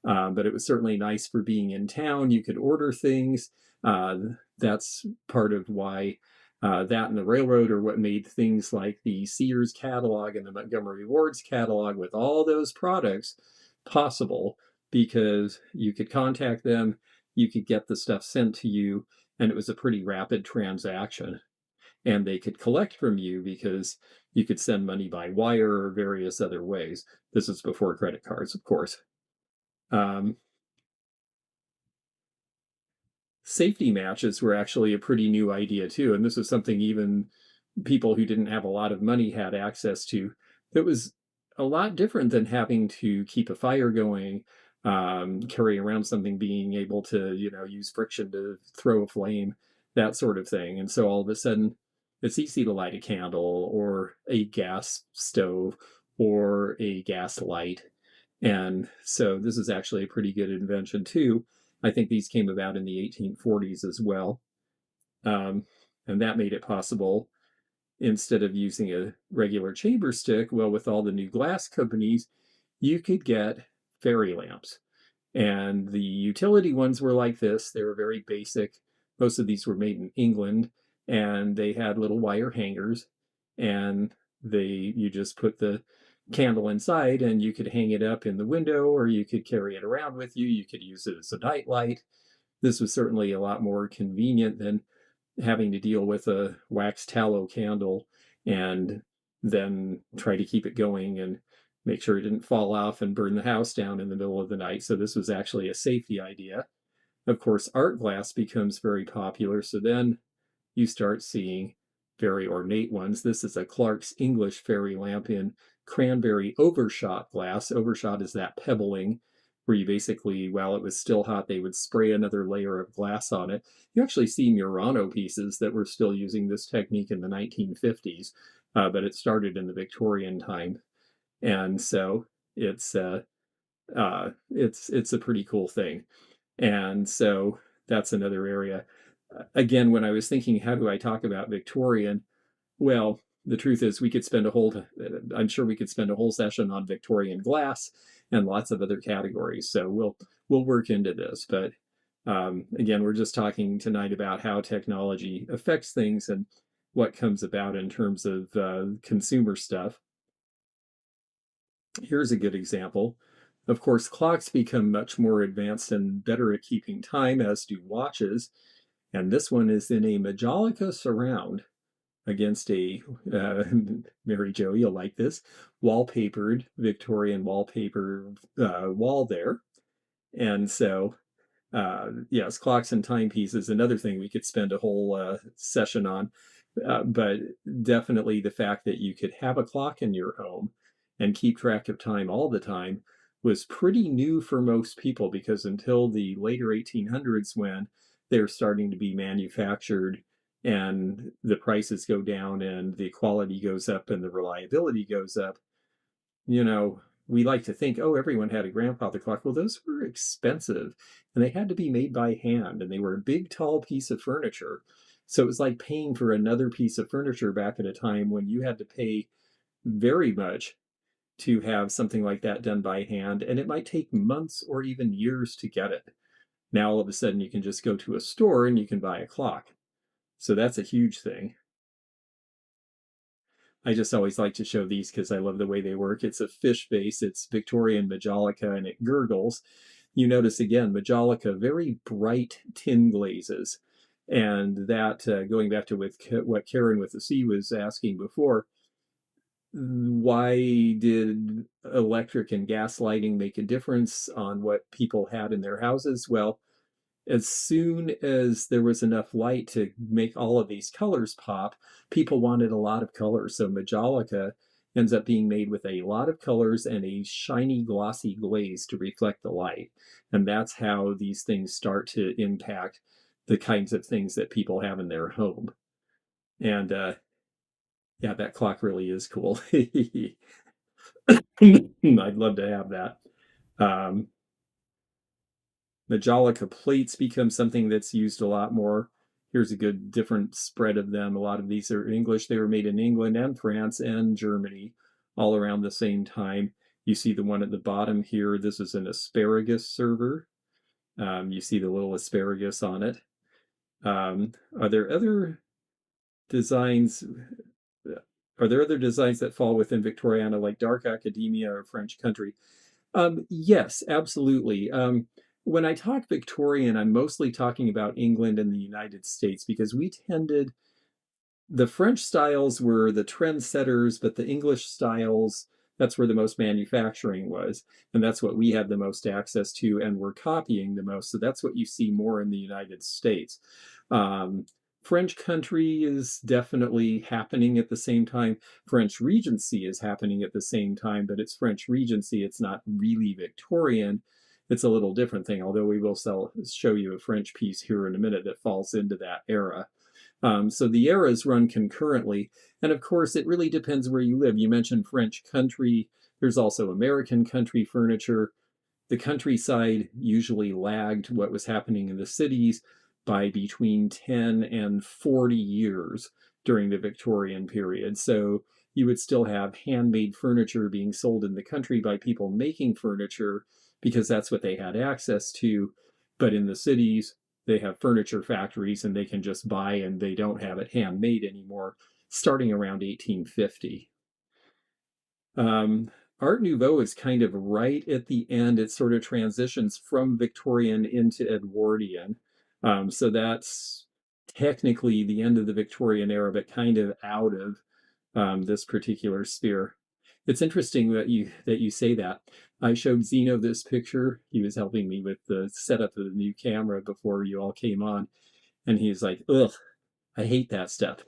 But it was certainly nice for being in town. You could order things. Uh, that's part of why that and the railroad are what made things like the Sears catalog and the Montgomery Ward's catalog with all those products possible because you could contact them, you could get the stuff sent to you, and it was a pretty rapid transaction. And they could collect from you because you could send money by wire or various other ways. This is before credit cards, of course. Um, Safety matches were actually a pretty new idea too, and this was something even people who didn't have a lot of money had access to. It was a lot different than having to keep a fire going, carry around something, being able to use friction to throw a flame, that sort of thing. And so all of a sudden, it's easy to light a candle or a gas stove or a gas light. And so this is actually a pretty good invention too. I think these came about in the 1840s as well. Um, and that made it possible, instead of using a regular chamber stick, well, with all the new glass companies, you could get fairy lamps. And the utility ones were like this. They were very basic. Most of these were made in England, and they had little wire hangers, and you just put the candle inside and you could hang it up in the window or you could carry it around with you. You could use it as a night light. this was certainly a lot more convenient than having to deal with a wax tallow candle and then try to keep it going and make sure it didn't fall off and burn the house down in the middle of the night. So this was actually a safety idea. Of course, art glass becomes very popular. So then you start seeing very ornate ones. This is a Clark's English fairy lamp in cranberry overshot glass. Overshot is that pebbling where you basically, while it was still hot, they would spray another layer of glass on it. You actually see Murano pieces that were still using this technique in the 1950s, but it started in the Victorian time. And so it's it's a pretty cool thing. And so that's another area. Again, when I was thinking, how do I talk about Victorian? Well, the truth is, we could spend a whole, I'm sure we could spend a whole session on Victorian glass and lots of other categories. So we'll work into this. But again, we're just talking tonight about how technology affects things and what comes about in terms of consumer stuff. Here's a good example. Of course, clocks become much more advanced and better at keeping time, as do watches. And this one is in a Majolica surround against a, Mary Jo, you'll like this, wallpapered, Victorian wallpaper wall there. And so, yes, clocks and timepieces, another thing we could spend a whole session on. But definitely the fact that you could have a clock in your home and keep track of time all the time was pretty new for most people, because until the later 1800s, when they're starting to be manufactured and the prices go down and the quality goes up and the reliability goes up, you know, we like to think, oh, everyone had a grandfather clock. Well, those were expensive and they had to be made by hand and they were a big, tall piece of furniture. So it was like paying for another piece of furniture back at a time when you had to pay very much to have something like that done by hand. And it might take months or even years to get it. Now, all of a sudden, you can just go to a store and you can buy a clock. So that's a huge thing. I just always like to show these because I love the way they work. It's a fish base, it's Victorian Majolica, and it gurgles. You notice again, Majolica, very bright tin glazes. And that, going back to what Karen with the C was asking before, why did electric and gas lighting make a difference on what people had in their houses? Well, as soon as there was enough light to make all of these colors pop, people wanted a lot of colors. So Majolica ends up being made with a lot of colors and a shiny, glossy glaze to reflect the light. And that's how these things start to impact the kinds of things that people have in their home. And yeah, that clock really is cool. I'd love to have that. Um, Majolica plates become something that's used a lot more. Here's a good different spread of them. A lot of these are English. They were made in England and France and Germany all around the same time. You see the one at the bottom here. This is an asparagus server. You see the little asparagus on it. Are there other designs? Are there other designs that fall within Victoriana, like dark academia or French country? Yes, absolutely. When I talk Victorian, I'm mostly talking about England and the United States, because we tended, the French styles were the trendsetters, but the English styles, that's where the most manufacturing was. And that's what we had the most access to and were copying the most. So that's what you see more in the United States. Um, French country is definitely happening at the same time. French Regency is happening at the same time, but it's French Regency. It's not really Victorian. It's a little different thing, although we will show you a French piece here in a minute that falls into that era. So the eras run concurrently. And of course, it really depends where you live. You mentioned French country. There's also American country furniture. The countryside usually lagged what was happening in the cities by between 10 and 40 years during the Victorian period. So you would still have handmade furniture being sold in the country by people making furniture because that's what they had access to. But in the cities, they have furniture factories and they can just buy, and they don't have it handmade anymore, starting around 1850. Um, Art Nouveau is kind of right at the end. It sort of transitions from Victorian into Edwardian. So that's technically the end of the Victorian era, but kind of out of this particular sphere. It's interesting that you say that. I showed Zeno this picture. He was helping me with the setup of the new camera before you all came on, and he's like, "Ugh, I hate that stuff."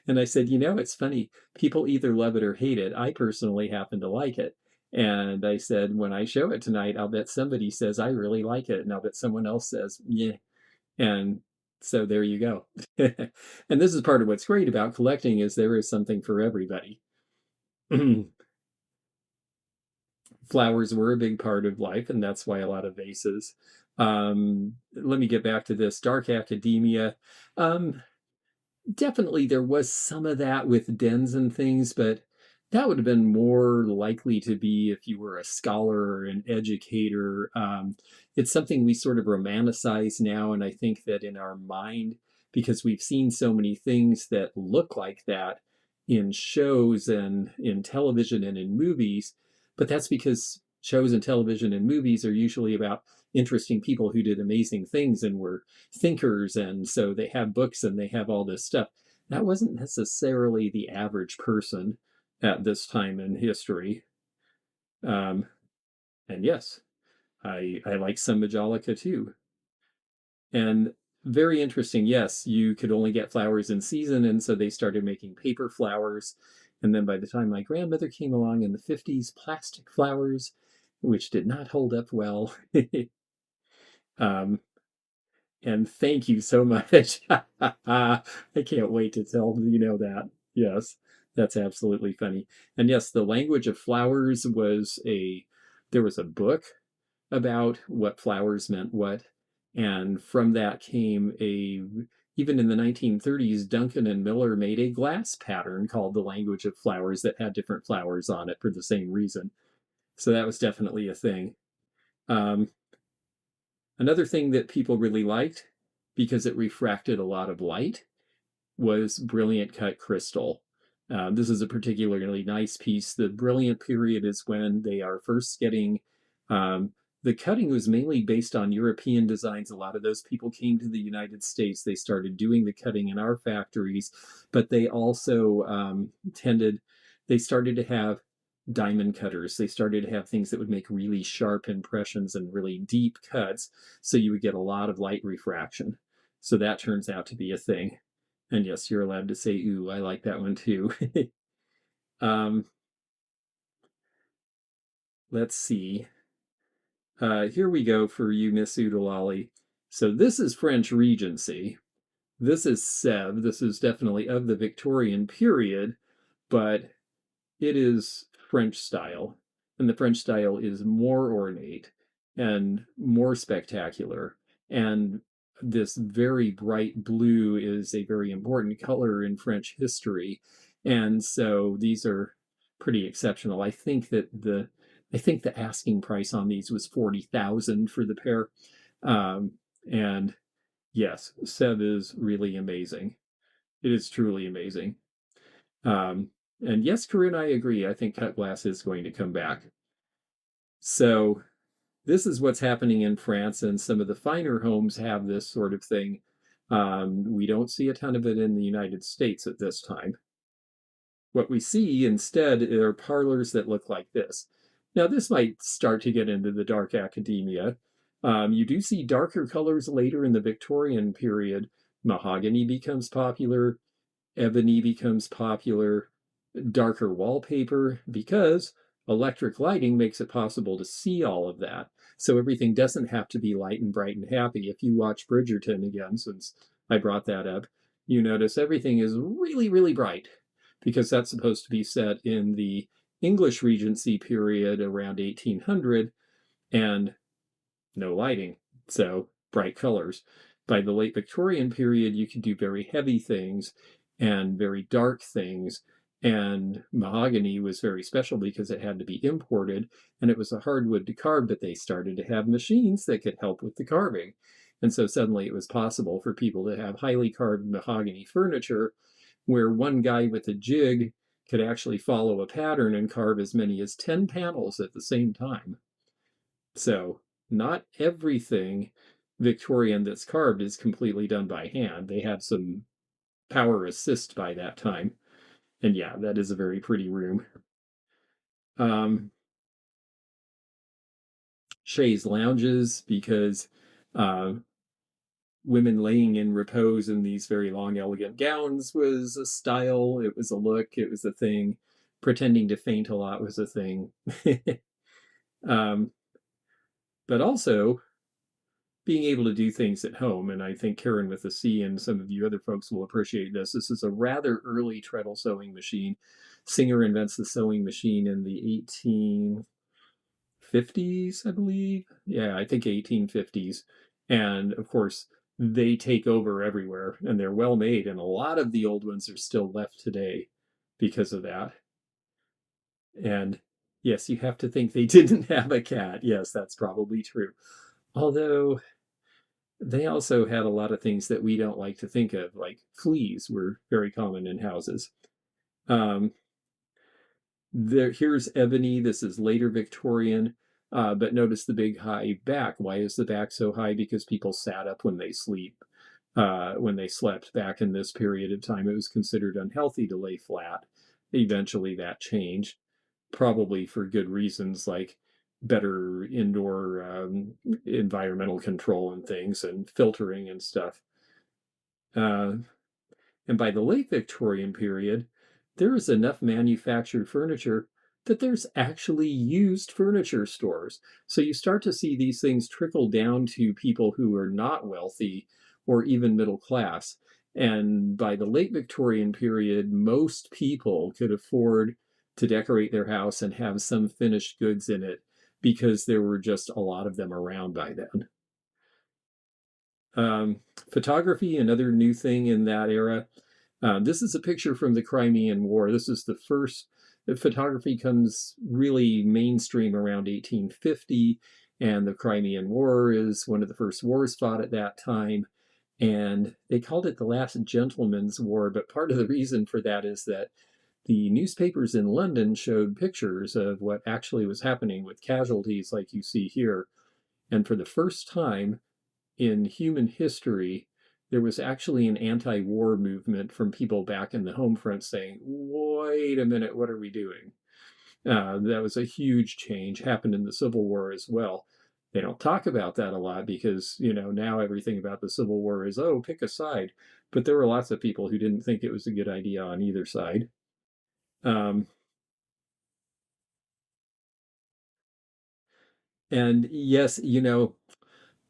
And I said, it's funny. People either love it or hate it. I personally happen to like it. And I said, when I show it tonight, I'll bet somebody says, I really like it. And I'll bet someone else says, yeah. And so there you go. And this is part of what's great about collecting is there is something for everybody. Flowers were a big part of life, and that's why a lot of vases. Let me get back to this dark academia. Um, Definitely there was some of that with dens and things, but that would have been more likely to be if you were a scholar or an educator. It's something we sort of romanticize now, and I think that in our mind, because we've seen so many things that look like that in shows and in television and in movies, but that's because shows and television and movies are usually about interesting people who did amazing things and were thinkers, and so they have books and they have all this stuff. That wasn't necessarily the average person at this time in history. Um, and yes, I like some Majolica too. And very interesting. Yes, you could only get flowers in season, and so they started making paper flowers. And then by the time my grandmother came along in the 50s, plastic flowers, which did not hold up well. um, And thank you so much. I can't wait to tell that. Yes, that's absolutely funny. And yes, the language of flowers there was a book about what flowers meant what. And from that came even in the 1930s, Duncan and Miller made a glass pattern called the language of flowers that had different flowers on it for the same reason. So that was definitely a thing. Um, Another thing that people really liked, because it refracted a lot of light, was brilliant cut crystal. This is a particularly nice piece. The brilliant period is when they are first getting. Um, the cutting was mainly based on European designs. A lot of those people came to the United States. They started doing the cutting in our factories, but they also they started to have diamond cutters. They started to have things that would make really sharp impressions and really deep cuts. So you would get a lot of light refraction. So that turns out to be a thing. And yes, you're allowed to say, ooh, I like that one too. um, let's see. Here we go for you, Miss Udalali. So this is French Regency. This is Sèvres. This is definitely of the Victorian period, but it is French style. And the French style is more ornate and more spectacular. And this very bright blue is a very important color in French history. And so these are pretty exceptional. I think the asking price on these was 40,000 for the pair. Um, and yes, Seb is really amazing. It is truly amazing. Um, and yes, Corinne, I agree. I think cut glass is going to come back. So this is what's happening in France, and some of the finer homes have this sort of thing. We don't see a ton of it in the United States at this time. What we see instead are parlors that look like this. Now, this might start to get into the dark academia. You do see darker colors later in the Victorian period. Mahogany becomes popular, ebony becomes popular, darker wallpaper, because electric lighting makes it possible to see all of that. So everything doesn't have to be light and bright and happy. If you watch Bridgerton again, since I brought that up, you notice everything is really, really bright because that's supposed to be set in the English Regency period around 1800 and no lighting. So bright colors. By the late Victorian period, you could do very heavy things and very dark things. And mahogany was very special because it had to be imported and it was a hardwood to carve, but they started to have machines that could help with the carving. And so suddenly it was possible for people to have highly carved mahogany furniture where one guy with a jig could actually follow a pattern and carve as many as 10 panels at the same time. So not everything Victorian that's carved is completely done by hand. They had some power assist by that time. And yeah, that is a very pretty room. Um, chaise lounges, because uh, women laying in repose in these very long, elegant gowns was a style. It was a look. It was a thing. Pretending to faint a lot was a thing. um, but also being able to do things at home. And I think Karen with the C and some of you other folks will appreciate this. This is a rather early treadle sewing machine. Singer invents the sewing machine in the 1850s, I believe. Yeah, I think 1850s. And of course, they take over everywhere and they're well made. And a lot of the old ones are still left today because of that. And yes, you have to think they didn't have a cat. Yes, that's probably true. Although they also had a lot of things that we don't like to think of, like fleas were very common in houses. Um, here's ebony. This is later Victorian, but notice the big high back. Why is the back so high? Because people sat up when they sleep. When they slept back in this period of time, it was considered unhealthy to lay flat. Eventually, that changed, probably for good reasons, like better indoor environmental control and things and filtering and stuff. Uh, and by the late Victorian period, there is enough manufactured furniture that there's actually used furniture stores. So you start to see these things trickle down to people who are not wealthy or even middle class. And by the late Victorian period, most people could afford to decorate their house and have some finished goods in it because there were just a lot of them around by then. Photography, another new thing in that era. This is a picture from the Crimean War. This is the first that photography comes really mainstream around 1850, and the Crimean War is one of the first wars fought at that time. And they called it the Last Gentleman's War, but part of the reason for that is that the newspapers in London showed pictures of what actually was happening with casualties like you see here. And for the first time, in human history, there was actually an anti war movement from people back in the home front saying, wait a minute, what are we doing? That was a huge change, happened in the Civil War as well. They don't talk about that a lot because, now everything about the Civil War is, oh, pick a side. But there were lots of people who didn't think it was a good idea on either side. Um, and yes,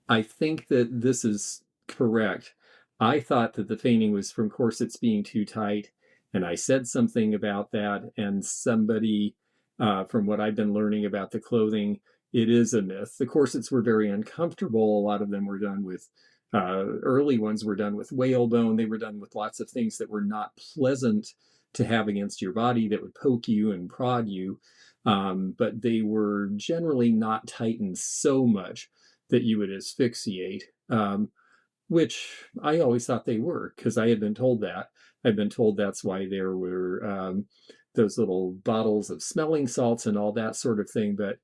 I think that this is correct. I thought that the feigning was from corsets being too tight, and I said something about that, and somebody, from what I've been learning about the clothing, it is a myth. The corsets were very uncomfortable. A lot of them were done with, early ones were done with whalebone. They were done with lots of things that were not pleasant to have against your body that would poke you and prod you. But they were generally not tightened so much that you would asphyxiate, which I always thought they were because I had been told that. I'd been told that's why there were those little bottles of smelling salts and all that sort of thing. But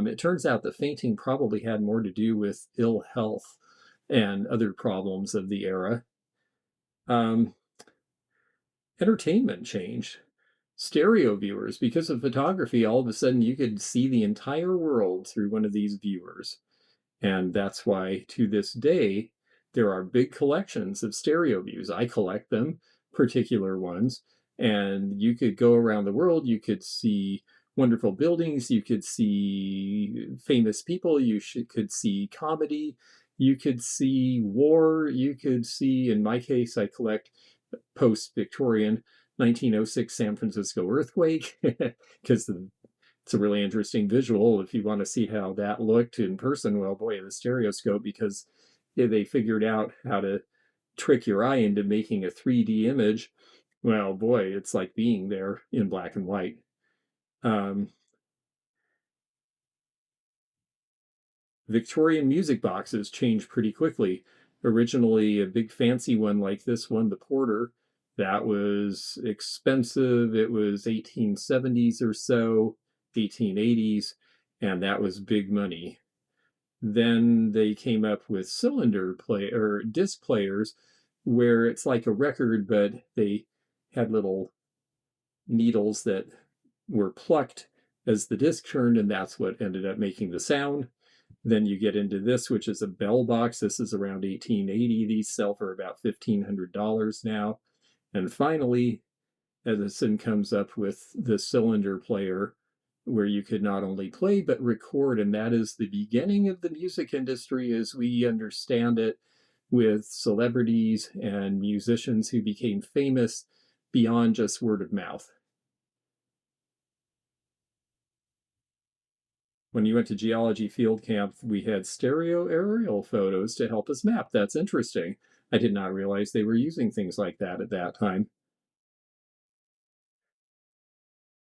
it turns out that fainting probably had more to do with ill health and other problems of the era. Um, entertainment changed. Stereo viewers, because of photography, all of a sudden you could see the entire world through one of these viewers. And that's why to this day, there are big collections of stereo views. I collect them, particular ones. And you could go around the world, you could see wonderful buildings, you could see famous people, could see comedy, you could see war, you could see, in my case, I collect post Victorian 1906 San Francisco earthquake because it's a really interesting visual if you want to see how that looked in person. Well, boy, the stereoscope, because they figured out how to trick your eye into making a 3D image. Well, boy, it's like being there in black and white. Um, Victorian music boxes changed pretty quickly. Originally, a big fancy one like this one, the Porter, that was expensive. It was 1870s or so, 1880s, and that was big money. Then they came up with cylinder play or disc players where it's like a record, but they had little needles that were plucked as the disc turned, and that's what ended up making the sound. Then you get into this, which is a bell box. This is around 1880. These sell for about $1,500 now. And finally, Edison comes up with the cylinder player where you could not only play but record, and that is the beginning of the music industry as we understand it, with celebrities and musicians who became famous beyond just word of mouth. When you went to geology field camp, we had stereo aerial photos to help us map. That's interesting. I did not realize they were using things like that at that time.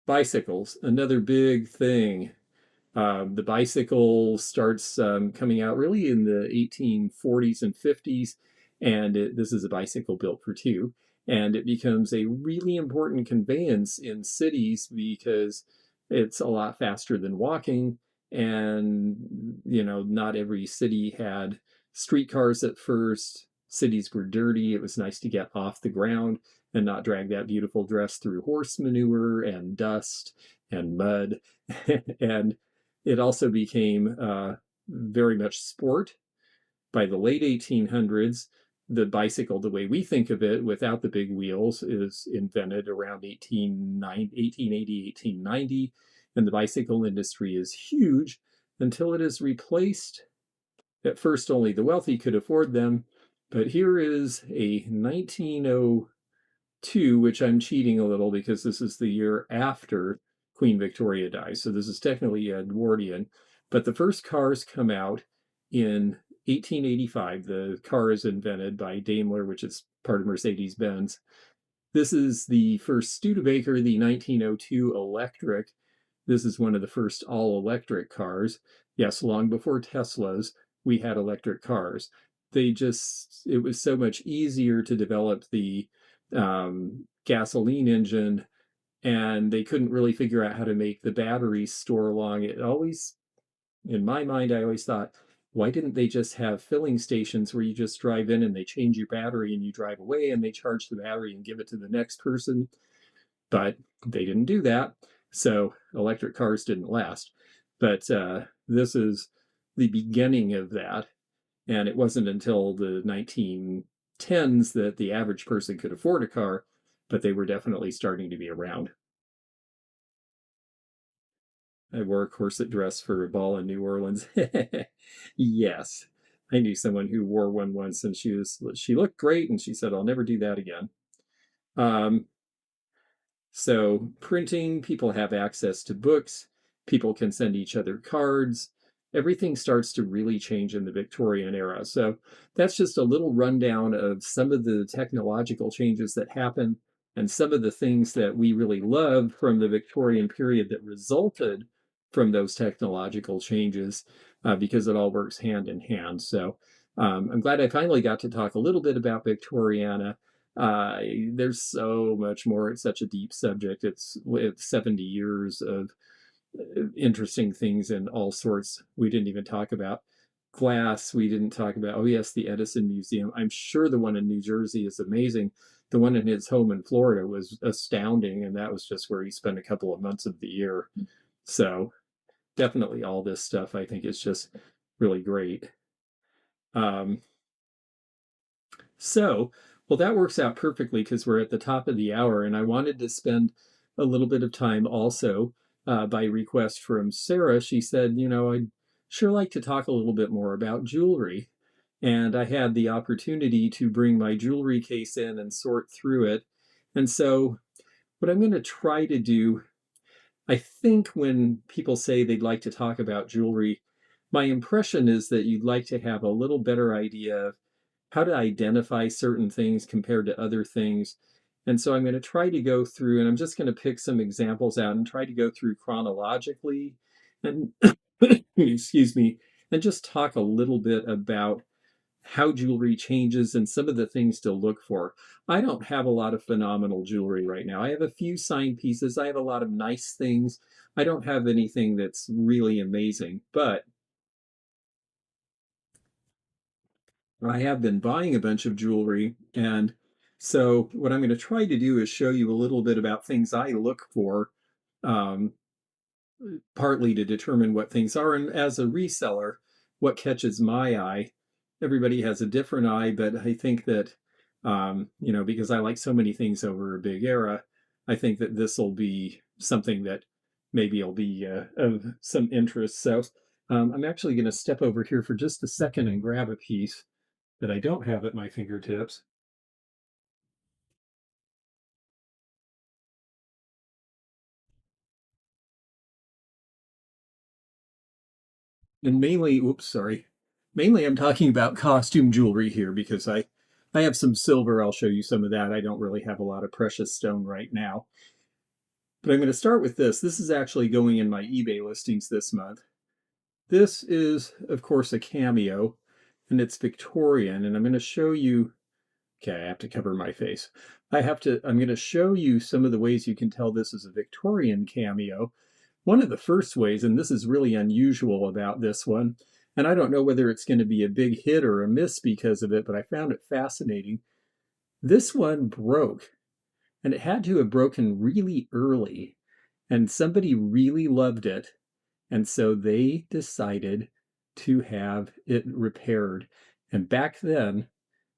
Bicycles, another big thing. The bicycle starts coming out really in the 1840s and 50s, and this is a bicycle built for two. And it becomes a really important conveyance in cities because it's a lot faster than walking. And, not every city had streetcars at first. Cities were dirty. It was nice to get off the ground and not drag that beautiful dress through horse manure and dust and mud. And it also became very much sport. By the late 1800s, the bicycle, the way we think of it, without the big wheels, is invented around 1880, 1890. And the bicycle industry is huge until it is replaced. At first, only the wealthy could afford them. But here is a 1902, which I'm cheating a little because this is the year after Queen Victoria dies. So this is technically Edwardian. But the first cars come out in 1885. The car is invented by Daimler, which is part of Mercedes-Benz. This is the first Studebaker, the 1902 electric. This is one of the first all-electric cars. Yes, long before Teslas, we had electric cars. It was so much easier to develop the gasoline engine, and they couldn't really figure out how to make the batteries store long. It always, in my mind, I always thought, why didn't they just have filling stations where you just drive in and they change your battery and you drive away and they charge the battery and give it to the next person? But they didn't do that. So electric cars didn't last. But this is the beginning of that. And it wasn't until the 1910s that the average person could afford a car, but they were definitely starting to be around. I wore a corset dress for a ball in New Orleans. Yes. I knew someone who wore one once and she looked great and she said, I'll never do that again. Um, So, printing, people have access to books, people can send each other cards. Everything starts to really change in the Victorian era. So, that's just a little rundown of some of the technological changes that happen and some of the things that we really love from the Victorian period that resulted from those technological changes because it all works hand in hand. So, I'm glad I finally got to talk a little bit about Victoriana. There's so much more. It's such a deep subject. It's 70 years of interesting things and all sorts. We didn't even talk about glass. We didn't talk about, oh, yes, the Edison Museum. I'm sure the one in New Jersey is amazing. The one in his home in Florida was astounding, and that was just where he spent a couple of months of the year. So definitely all this stuff I think is just really great. Um, So, well, that works out perfectly because we're at the top of the hour, and I wanted to spend a little bit of time also by request from Sarah. She said, I'd sure like to talk a little bit more about jewelry. And I had the opportunity to bring my jewelry case in and sort through it. And so, what I'm going to try to do, I think when people say they'd like to talk about jewelry, my impression is that you'd like to have a little better idea of how to identify certain things compared to other things. And so I'm going to try to go through, and I'm just going to pick some examples out and try to go through chronologically and, excuse me, and just talk a little bit about how jewelry changes and some of the things to look for. I don't have a lot of phenomenal jewelry right now. I have a few signed pieces. I have a lot of nice things. I don't have anything that's really amazing, but I have been buying a bunch of jewelry, and so what I'm going to try to do is show you a little bit about things I look for, um, partly to determine what things are, and as a reseller, what catches my eye. Everybody has a different eye, but I think that, because I like so many things over a big era, I think that this will be something that maybe will be of some interest. So I'm actually going to step over here for just a second and grab a piece that I don't have at my fingertips. And mainly, oops, sorry. Mainly I'm talking about costume jewelry here because I have some silver. I'll show you some of that. I don't really have a lot of precious stone right now. But I'm going to start with this. This is actually going in my eBay listings this month. This is, of course, a cameo, and it's Victorian. And I'm going to show you, okay, I have to cover my face. I'm going to show you some of the ways you can tell this is a Victorian cameo. One of the first ways, and this is really unusual about this one, and I don't know whether it's going to be a big hit or a miss because of it, but I found it fascinating. This one broke, and it had to have broken really early, and somebody really loved it, and so they decided to have it repaired. And back then,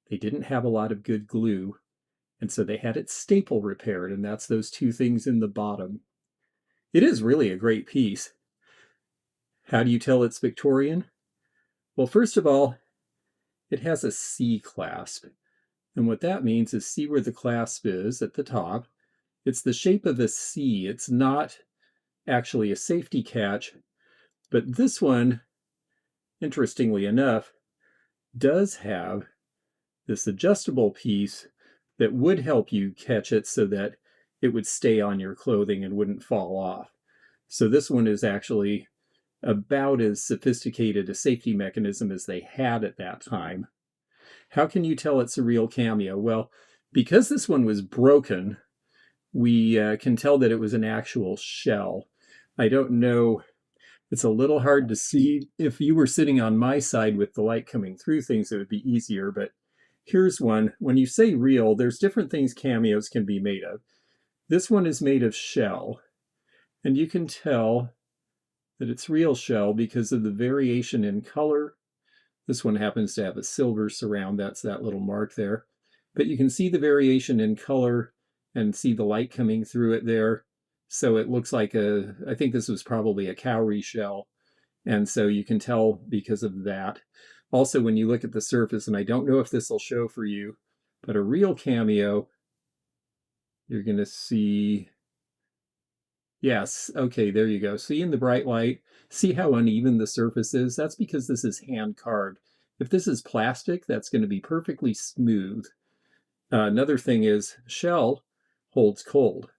they didn't have a lot of good glue, and so they had it staple repaired, and that's those two things in the bottom. It is really a great piece. How do you tell it's Victorian? Well, first of all, it has a C clasp. And what that means is see where the clasp is at the top. It's the shape of a C. It's not actually a safety catch, but this one, interestingly enough, does have this adjustable piece that would help you catch it so that it would stay on your clothing and wouldn't fall off. So this one is actually about as sophisticated a safety mechanism as they had at that time. How can you tell it's a real cameo? Well, because this one was broken, we can tell that it was an actual shell. I don't know, it's a little hard to see. If you were sitting on my side with the light coming through things, it would be easier, but here's one. When you say real, there's different things cameos can be made of. This one is made of shell, and you can tell that it's real shell because of the variation in color. This one happens to have a silver surround. That's that little mark there. But you can see the variation in color and see the light coming through it there. So it looks like I think this was probably a cowrie shell. And so you can tell because of that. Also, when you look at the surface, and I don't know if this will show for you, but a real cameo, you're going to see, yes, okay, there you go. See in the bright light, see how uneven the surface is? That's because this is hand carved. If this is plastic, that's going to be perfectly smooth. Another thing is shell holds cold.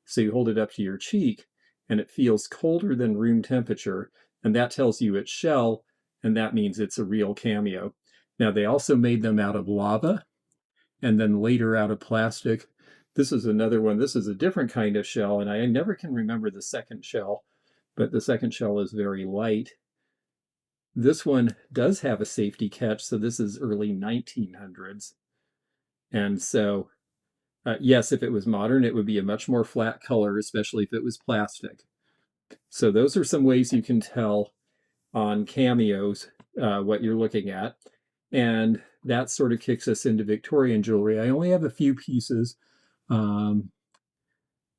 So you hold it up to your cheek and it feels colder than room temperature. And that tells you it's shell, and that means it's a real cameo. Now, they also made them out of lava and then later out of plastic. This is another one. This is a different kind of shell, and I never can remember the second shell, but the second shell is very light. This one does have a safety catch, so this is early 1900s. And so, yes, if it was modern, it would be a much more flat color, especially if it was plastic. So those are some ways you can tell on cameos what you're looking at. And that sort of kicks us into Victorian jewelry. I only have a few pieces. Um,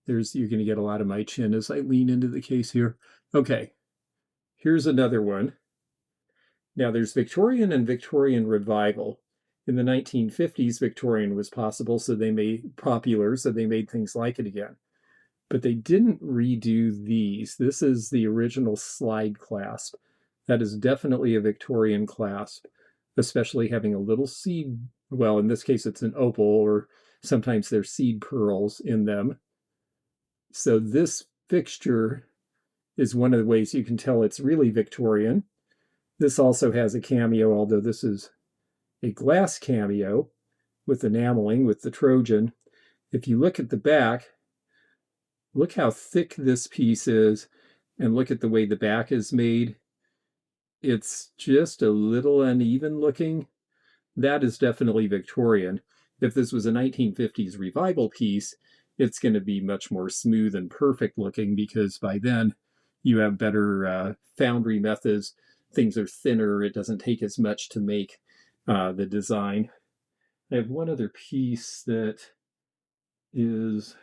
you're going to get a lot of my chin as I lean into the case here. Okay, here's another one. Now there's Victorian and Victorian Revival. In the 1950s, Victorian was possible, so they made popular, so they made things like it again. But they didn't redo these. This is the original slide clasp. That is definitely a Victorian clasp, especially having a little seed. Well, in this case, it's an opal, or sometimes there's seed pearls in them. So this fixture is one of the ways you can tell it's really Victorian. This also has a cameo, although this is a glass cameo with enameling with the Trojan. If you look at the back, look how thick this piece is, and look at the way the back is made. It's just a little uneven looking. that is definitely Victorian. If this was a 1950s revival piece, it's going to be much more smooth and perfect looking because by then you have better foundry methods. Things are thinner. It doesn't take as much to make the design. I have one other piece that is,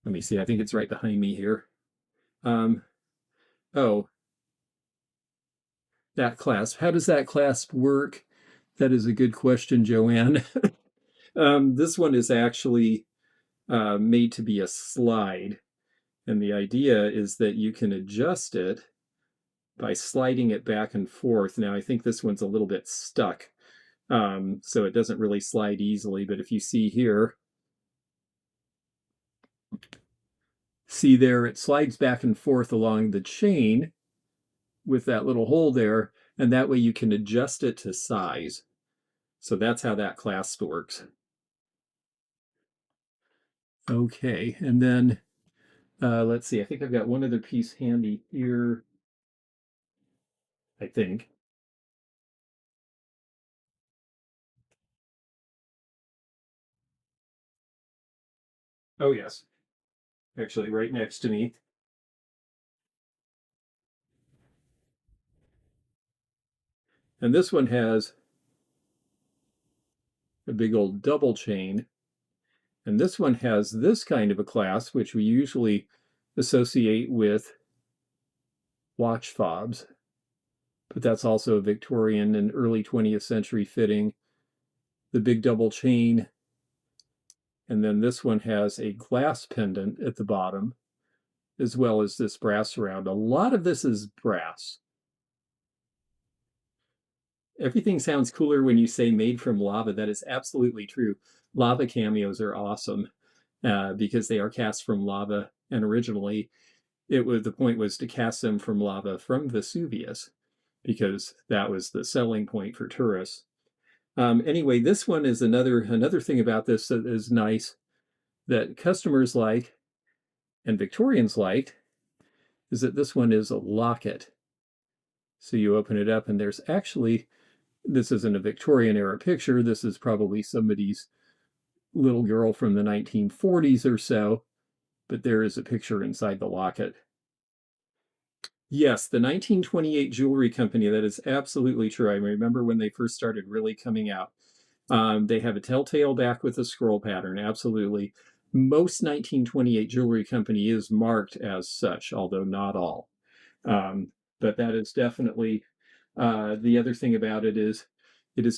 let me see, I think it's right behind me here. Um, oh, that clasp. How does that clasp work? That is a good question, Joanne. This one is actually made to be a slide. And the idea is that you can adjust it by sliding it back and forth. Now, I think this one's a little bit stuck, so it doesn't really slide easily. But if you see here, see there, it slides back and forth along the chain with that little hole there. And that way you can adjust it to size. So that's how that clasp works. Okay, and then let's see, I think I've got one other piece handy here, I think. Oh, yes, actually, right next to me. And this one has a big old double chain. And this one has this kind of a clasp, which we usually associate with watch fobs. But that's also a Victorian and early 20th century fitting. The big double chain. And then this one has a glass pendant at the bottom, as well as this brass surround. A lot of this is brass. Everything sounds cooler when you say made from lava. That is absolutely true. Lava cameos are awesome because they are cast from lava. And originally, the point was to cast them from lava from Vesuvius because that was the selling point for tourists. Anyway, this one is another thing about this that is nice that customers like and Victorians liked is that this one is a locket. So you open it up and there's actually, this isn't a Victorian era picture. This is probably somebody's little girl from the 1940s or so, but there is a picture inside the locket. Yes, the 1928 jewelry company, that is absolutely true. I remember when they first started really coming out. They have a telltale back with a scroll pattern, absolutely. Most 1928 jewelry company is marked as such, although not all. But that is definitely the other thing about it is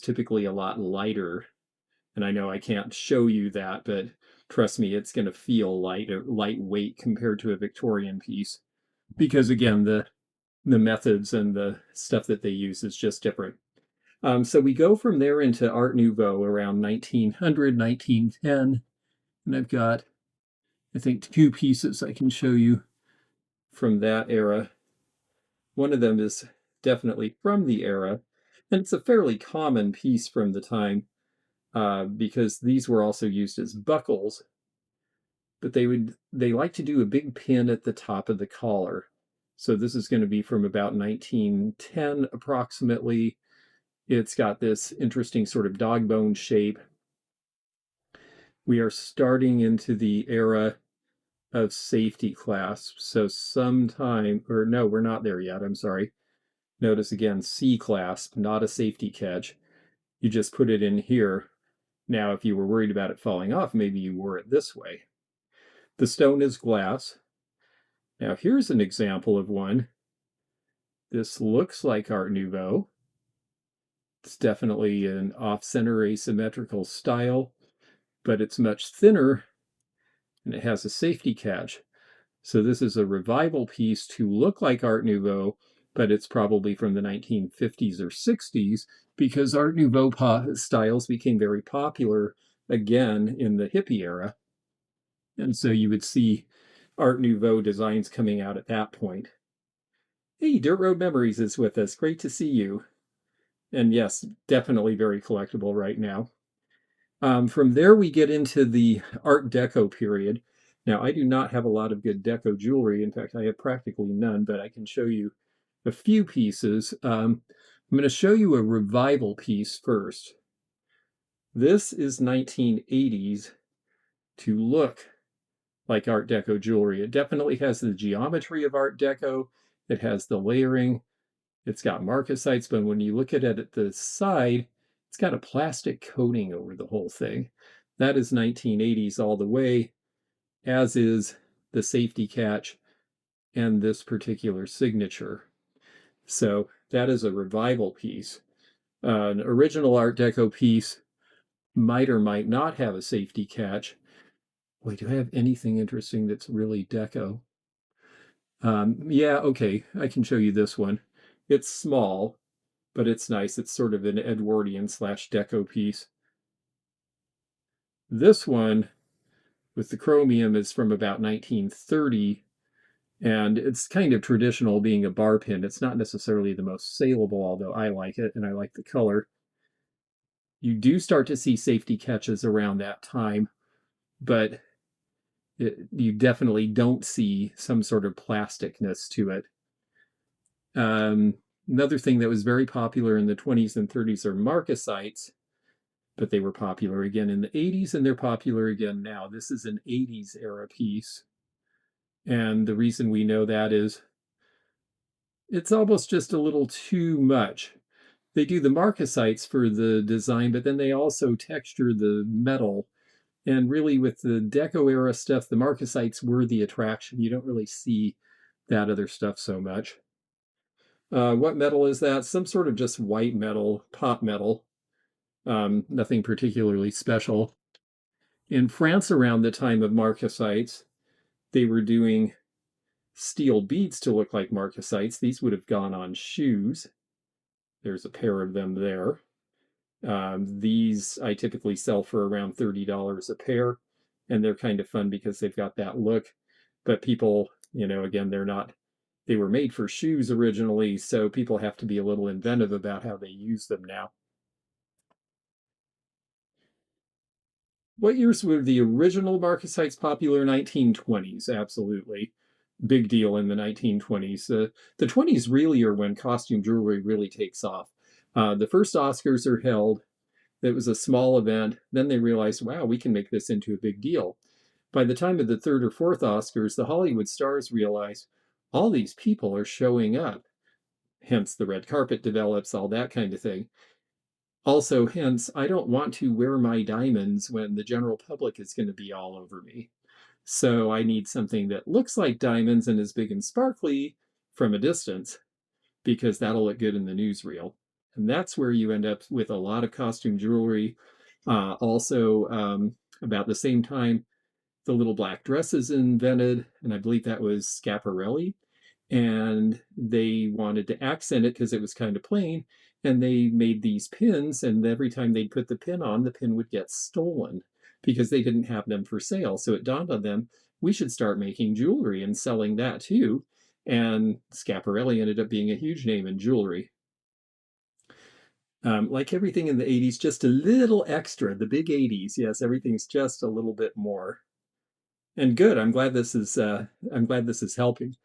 typically a lot lighter. And I know I can't show you that, but trust me, it's going to feel lightweight compared to a Victorian piece because again, the methods and the stuff that they use is just different. So we go from there into Art Nouveau around 1900, 1910, and I've got, I think, two pieces I can show you from that era. One of them is definitely from the era, and it's a fairly common piece from the time because these were also used as buckles, but they like to do a big pin at the top of the collar. So this is going to be from about 1910 approximately. It's got this interesting sort of dog bone shape. We are starting into the era of safety clasps. So sometime, or no, we're not there yet. I'm sorry. Notice again, C clasp, not a safety catch. You just put it in here. Now, if you were worried about it falling off, maybe you wore it this way. The stone is glass. Now, here's an example of one. This looks like Art Nouveau. It's definitely an off-center asymmetrical style, but it's much thinner and it has a safety catch. So this is a revival piece to look like Art Nouveau, but it's probably from the 1950s or 60s because Art Nouveau styles became very popular again in the hippie era. And so you would see Art Nouveau designs coming out at that point. Hey, Dirt Road Memories is with us. Great to see you. And yes, definitely very collectible right now. From there, we get into the Art Deco period. Now, I do not have a lot of good deco jewelry. In fact, I have practically none, but I can show you a few pieces. I'm going to show you a revival piece first. This is 1980s to look like Art Deco jewelry. It definitely has the geometry of Art Deco. It has the layering. It's got marcasites, but when you look at it at the side, it's got a plastic coating over the whole thing. That is 1980s all the way, as is the safety catch and this particular signature. So that is a revival piece. An original Art Deco piece might or might not have a safety catch. Wait, do I have anything interesting that's really deco? Yeah, okay, I can show you this one. It's small, but it's nice. It's sort of an Edwardian slash deco piece. This one with the chromium is from about 1930, and it's kind of traditional being a bar pin. It's not necessarily the most saleable, although I like it and I like the color. You do start to see safety catches around that time, but you definitely don't see some sort of plasticness to it. Another thing that was very popular in the 20s and 30s are marcasites, but they were popular again in the 80s and they're popular again now. This is an 80s era piece. And the reason we know that is it's almost just a little too much. They do the marcasites for the design, but then they also texture the metal. And really, with the Deco era stuff, the marcasites were the attraction. You don't really see that other stuff so much. What metal is that? Some sort of just white metal, pot metal. Nothing particularly special. In France, around the time of marcasites, they were doing steel beads to look like marcasites. These would have gone on shoes. There's a pair of them there. These I typically sell for around $30 a pair, and they're kind of fun because they've got that look. But people, again, they were made for shoes originally, so people have to be a little inventive about how they use them now. What years were the original marcasites popular? 1920s, absolutely. Big deal in the 1920s. The 20s really are when costume jewelry really takes off. The first Oscars are held. It was a small event. Then they realized, wow, we can make this into a big deal. By the time of the third or fourth Oscars, the Hollywood stars realized all these people are showing up. Hence, the red carpet develops, all that kind of thing. Also, hence, I don't want to wear my diamonds when the general public is going to be all over me. So I need something that looks like diamonds and is big and sparkly from a distance, because that'll look good in the newsreel. And that's where you end up with a lot of costume jewelry. Also, about the same time, the little black dress is invented, and I believe that was Schiaparelli. And they wanted to accent it because it was kind of plain, and they made these pins, and every time they'd put the pin on, the pin would get stolen because they didn't have them for sale. So it dawned on them, we should start making jewelry and selling that too. And Schiaparelli ended up being a huge name in jewelry. Like everything in the 80s, just a little extra. The big 80s, yes, everything's just a little bit more. And good. I'm glad this is helping.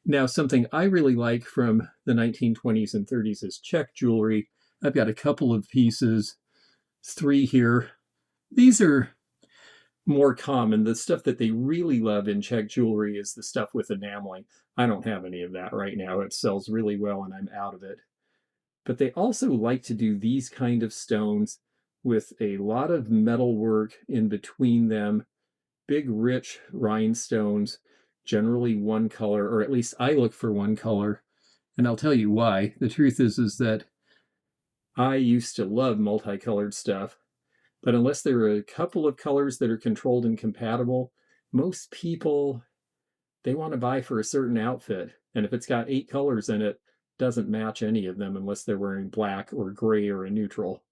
Now, something I really like from the 1920s and 30s is check jewelry. I've got a couple of pieces, 3 here. These are more common. The stuff that they really love in check jewelry is the stuff with enameling. I don't have any of that right now. It sells really well and I'm out of it. But they also like to do these kind of stones with a lot of metal work in between them, big rich rhinestones, generally one color, or at least I look for one color. And I'll tell you why. The truth is that I used to love multicolored stuff, but unless there are a couple of colors that are controlled and compatible, most people, they want to buy for a certain outfit. And if it's got 8 colors in it, doesn't match any of them unless they're wearing black or gray or a neutral.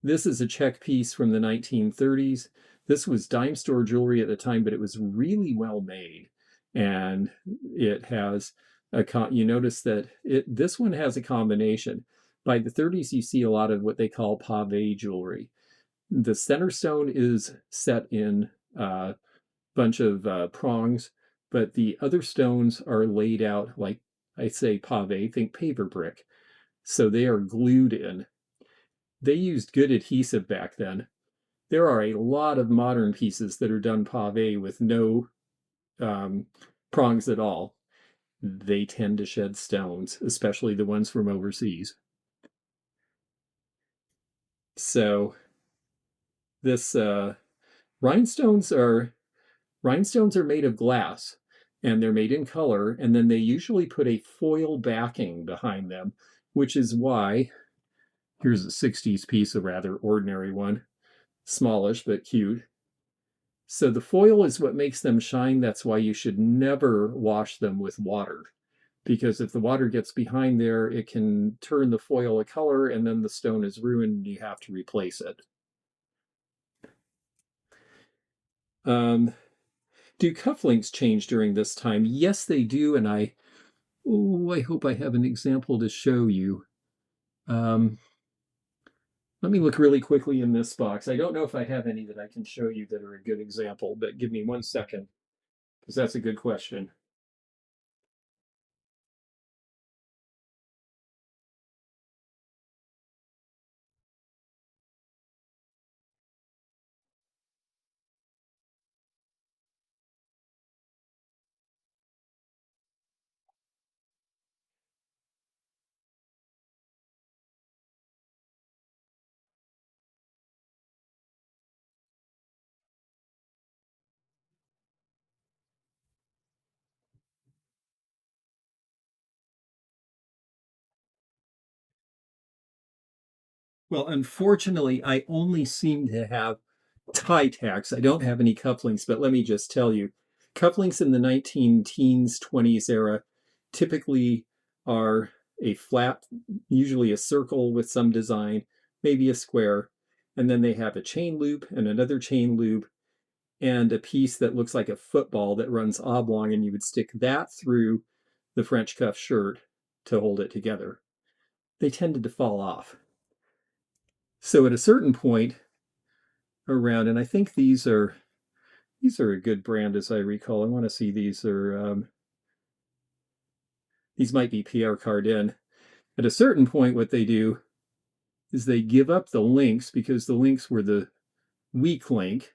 This is a check piece from the 1930s. This was dime store jewelry at the time, but it was really well made. And it has you notice that this one has a combination. By the 30s, you see a lot of what they call pave jewelry. The center stone is set in a bunch of prongs, but the other stones are laid out like I say pave, think paver brick. So they are glued in. They used good adhesive back then. There are a lot of modern pieces that are done pave with no prongs at all. They tend to shed stones, especially the ones from overseas. So this rhinestones are made of glass, and they're made in color, and then they usually put a foil backing behind them, which is why here's a 60s piece, a rather ordinary one, smallish but cute. So the foil is what makes them shine. That's why you should never wash them with water, because if the water gets behind there, it can turn the foil a color, and then the stone is ruined and you have to replace it. Do cufflinks change during this time? Yes, they do, and I hope I have an example to show you. Let me look really quickly in this box. I don't know if I have any that I can show you that are a good example, but give me 1 second, because that's a good question. Well, unfortunately, I only seem to have tie tacks. I don't have any cufflinks, but let me just tell you, cufflinks in the 19 teens, 20s era typically are a flat, usually a circle with some design, maybe a square, and then they have a chain loop and another chain loop and a piece that looks like a football that runs oblong, and you would stick that through the French cuff shirt to hold it together. They tended to fall off. So at a certain point around, and I think these are a good brand as I recall. I want to see these might be Pierre Cardin. At a certain point, what they do is they give up the links because the links were the weak link,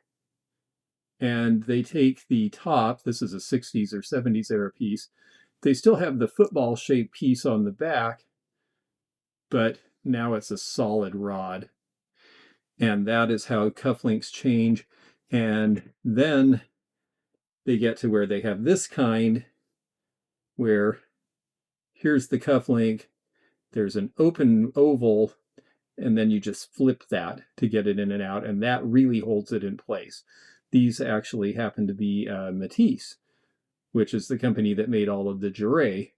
and they take the top. This is a 60s or 70s era piece. They still have the football shaped piece on the back, but now it's a solid rod. And that is how cufflinks change. And then they get to where they have this kind, where here's the cufflink, there's an open oval, and then you just flip that to get it in and out, and that really holds it in place. These actually happen to be Matisse, which is the company that made all of the Jouret.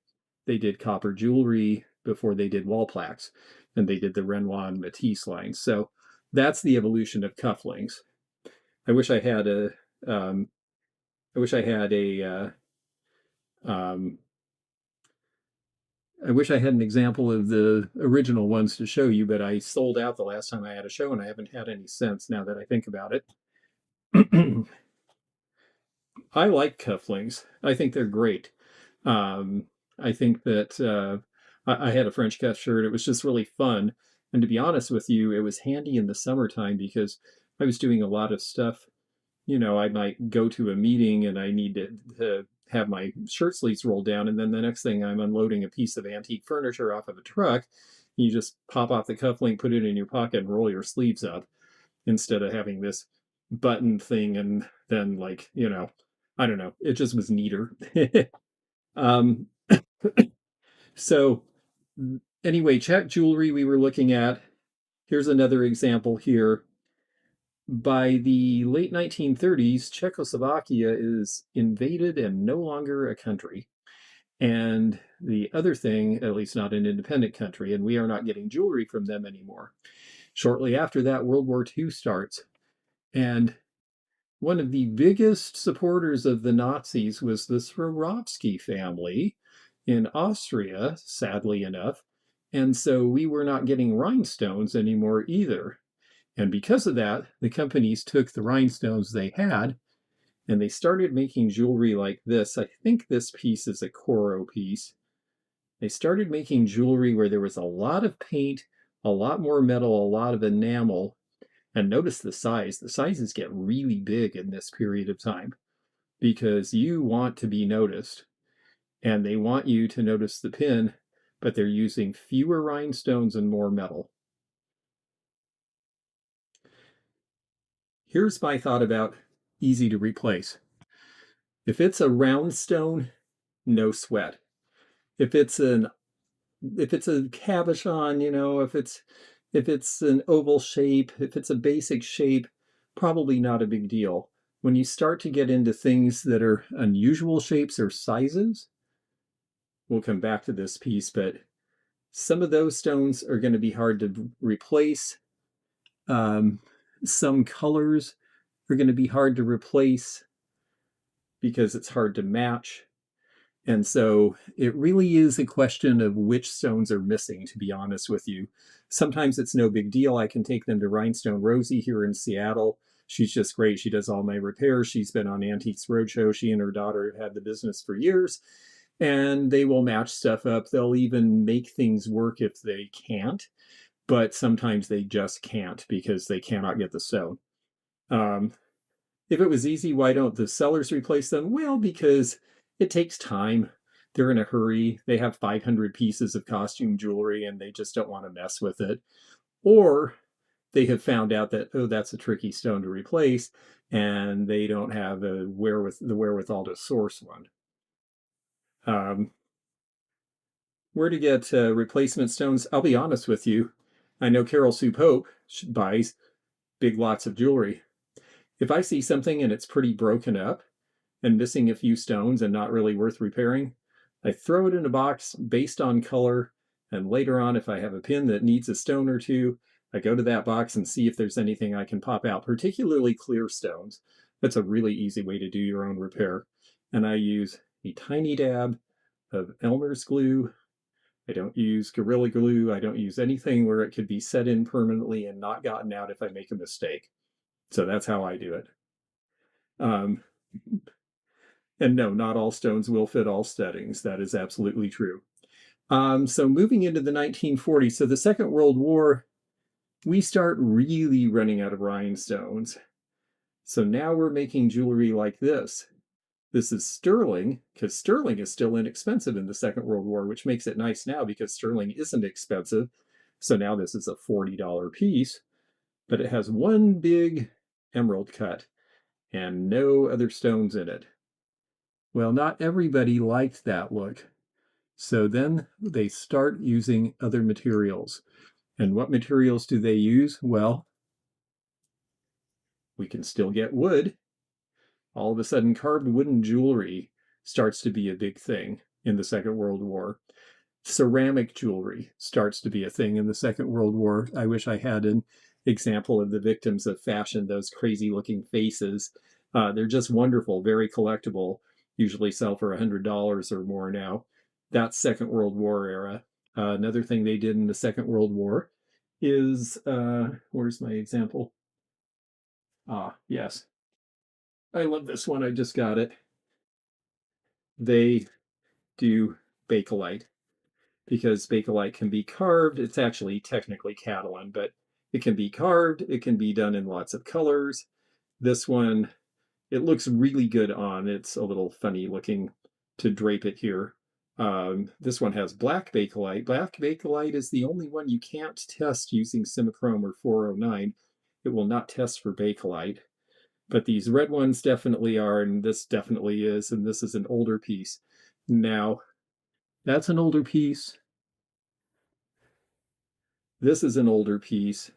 They did copper jewelry before they did wall plaques, and they did the Renoir and Matisse lines. So that's the evolution of cufflinks. I wish I had a I wish I had a I wish I had an example of the original ones to show you, but I sold out the last time I had a show, and I haven't had any since, now that I think about it. I like cufflinks. I think they're great. I think that I had a French cuff shirt. It was just really fun. And to be honest with you, it was handy in the summertime because I was doing a lot of stuff. I might go to a meeting and I need to have my shirt sleeves rolled down, and then the next thing I'm unloading a piece of antique furniture off of a truck. You just pop off the cufflink, put it in your pocket, and roll your sleeves up instead of having this button thing. And then, I don't know, it just was neater. um, so, anyway, Czech jewelry we were looking at. Here's another example here. By the late 1930s, Czechoslovakia is invaded and no longer a country. And the other thing, at least not an independent country, and we are not getting jewelry from them anymore. Shortly after that, World War II starts. And one of the biggest supporters of the Nazis was the Swarovski family in Austria, sadly enough. And so we were not getting rhinestones anymore either. And because of that, the companies took the rhinestones they had and they started making jewelry like this. I think this piece is a Coro piece. They started making jewelry where there was a lot of paint, a lot more metal, a lot of enamel. And notice the size. The sizes get really big in this period of time because you want to be noticed and they want you to notice the pin, but they're using fewer rhinestones and more metal. Here's my thought about easy to replace. If it's a round stone, no sweat. If it's a cabochon, if it's an oval shape, if it's a basic shape, probably not a big deal. When you start to get into things that are unusual shapes or sizes, we'll come back to this piece, but some of those stones are going to be hard to replace. Some colors are going to be hard to replace because it's hard to match. And so it really is a question of which stones are missing, to be honest with you. Sometimes it's no big deal. I can take them to Rhinestone Rosie here in Seattle. She's just great. She does all my repairs. She's been on Antiques Roadshow. She and her daughter have had the business for years, and they will match stuff up. They'll even make things work if they can't, but sometimes they just can't because they cannot get the stone. If it was easy, why don't the sellers replace them? Well, because it takes time. They're in a hurry. They have 500 pieces of costume jewelry and they just don't want to mess with it. Or they have found out that, oh, that's a tricky stone to replace, and they don't have the wherewithal to source one. Where to get replacement stones? I'll be honest with you. I know Carol Sue Pope buys big lots of jewelry. If I see something and it's pretty broken up and missing a few stones and not really worth repairing, I throw it in a box based on color. And later on, if I have a pin that needs a stone or two, I go to that box and see if there's anything I can pop out, particularly clear stones. That's a really easy way to do your own repair. And I use a tiny dab of Elmer's glue. I don't use Gorilla Glue. I don't use anything where it could be set in permanently and not gotten out if I make a mistake. So that's how I do it. Um, and no, not all stones will fit all settings. That is absolutely true. So moving into the 1940s, so the Second World War, we start really running out of rhinestones. So now we're making jewelry like this. This is sterling, because sterling is still inexpensive in the Second World War, which makes it nice now because sterling isn't expensive. So now this is a $40 piece, but it has one big emerald cut and no other stones in it. Well, not everybody liked that look. So then they start using other materials. And what materials do they use? Well, we can still get wood. All of a sudden, carved wooden jewelry starts to be a big thing in the Second World War. Ceramic jewelry starts to be a thing in the Second World War. I wish I had an example of the victims of fashion, those crazy looking faces. They're just wonderful, very collectible, usually sell for $100 or more now. That's Second World War era. Another thing they did in the Second World War is, where's my example? Yes. I love this one. I just got it. They do Bakelite because Bakelite can be carved. It's actually technically Catalan, but it can be carved. It can be done in lots of colors. This one, it looks really good on. It's a little funny looking to drape it here. This one has black Bakelite. Black Bakelite is the only one you can't test using Simichrome or 409. It will not test for Bakelite. But these red ones definitely are, and this definitely is, and this is an older piece. Now, that's an older piece. This is an older piece.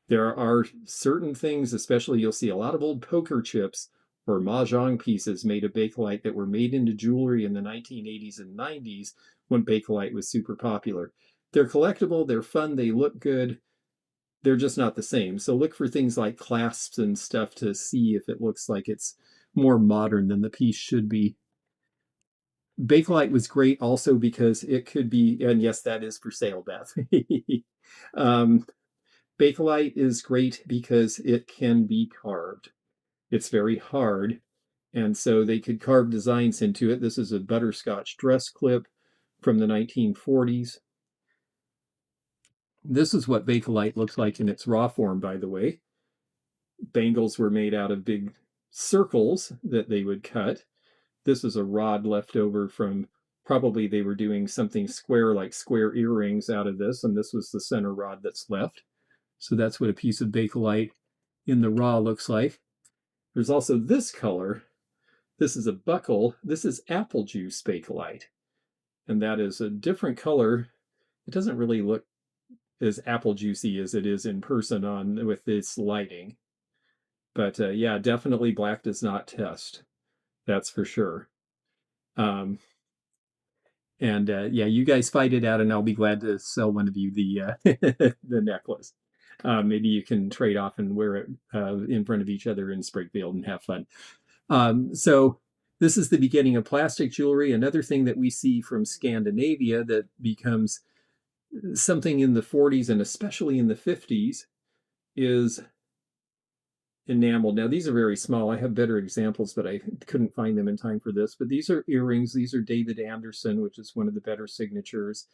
There are certain things, especially you'll see a lot of old poker chips or mahjong pieces made of Bakelite that were made into jewelry in the 1980s and 90s when Bakelite was super popular. They're collectible, they're fun, they look good. They're just not the same. So look for things like clasps and stuff to see if it looks like it's more modern than the piece should be. Bakelite was great also because it could be, and yes, that is for sale, Beth. Bakelite is great because it can be carved. It's very hard, and so they could carve designs into it. This is a butterscotch dress clip from the 1940s. This is what Bakelite looks like in its raw form, by the way. Bangles were made out of big circles that they would cut. This is a rod left over from, probably they were doing something square, like square earrings out of this, and this was the center rod that's left. So that's what a piece of Bakelite in the raw looks like. There's also this color. This is a buckle. This is apple juice Bakelite, and that is a different color. It doesn't really look as apple juicy as it is in person on with this lighting. But yeah, definitely black does not test. That's for sure. And yeah, you guys fight it out, and I'll be glad to sell one of you the the necklace. Maybe you can trade off and wear it in front of each other in Springfield and have fun. So this is the beginning of plastic jewelry. Another thing that we see from Scandinavia that becomes something in the 40s and especially in the 50s is enamel. Now, these are very small. I have better examples, but I couldn't find them in time for this. But these are earrings. These are David Anderson, which is one of the better signatures.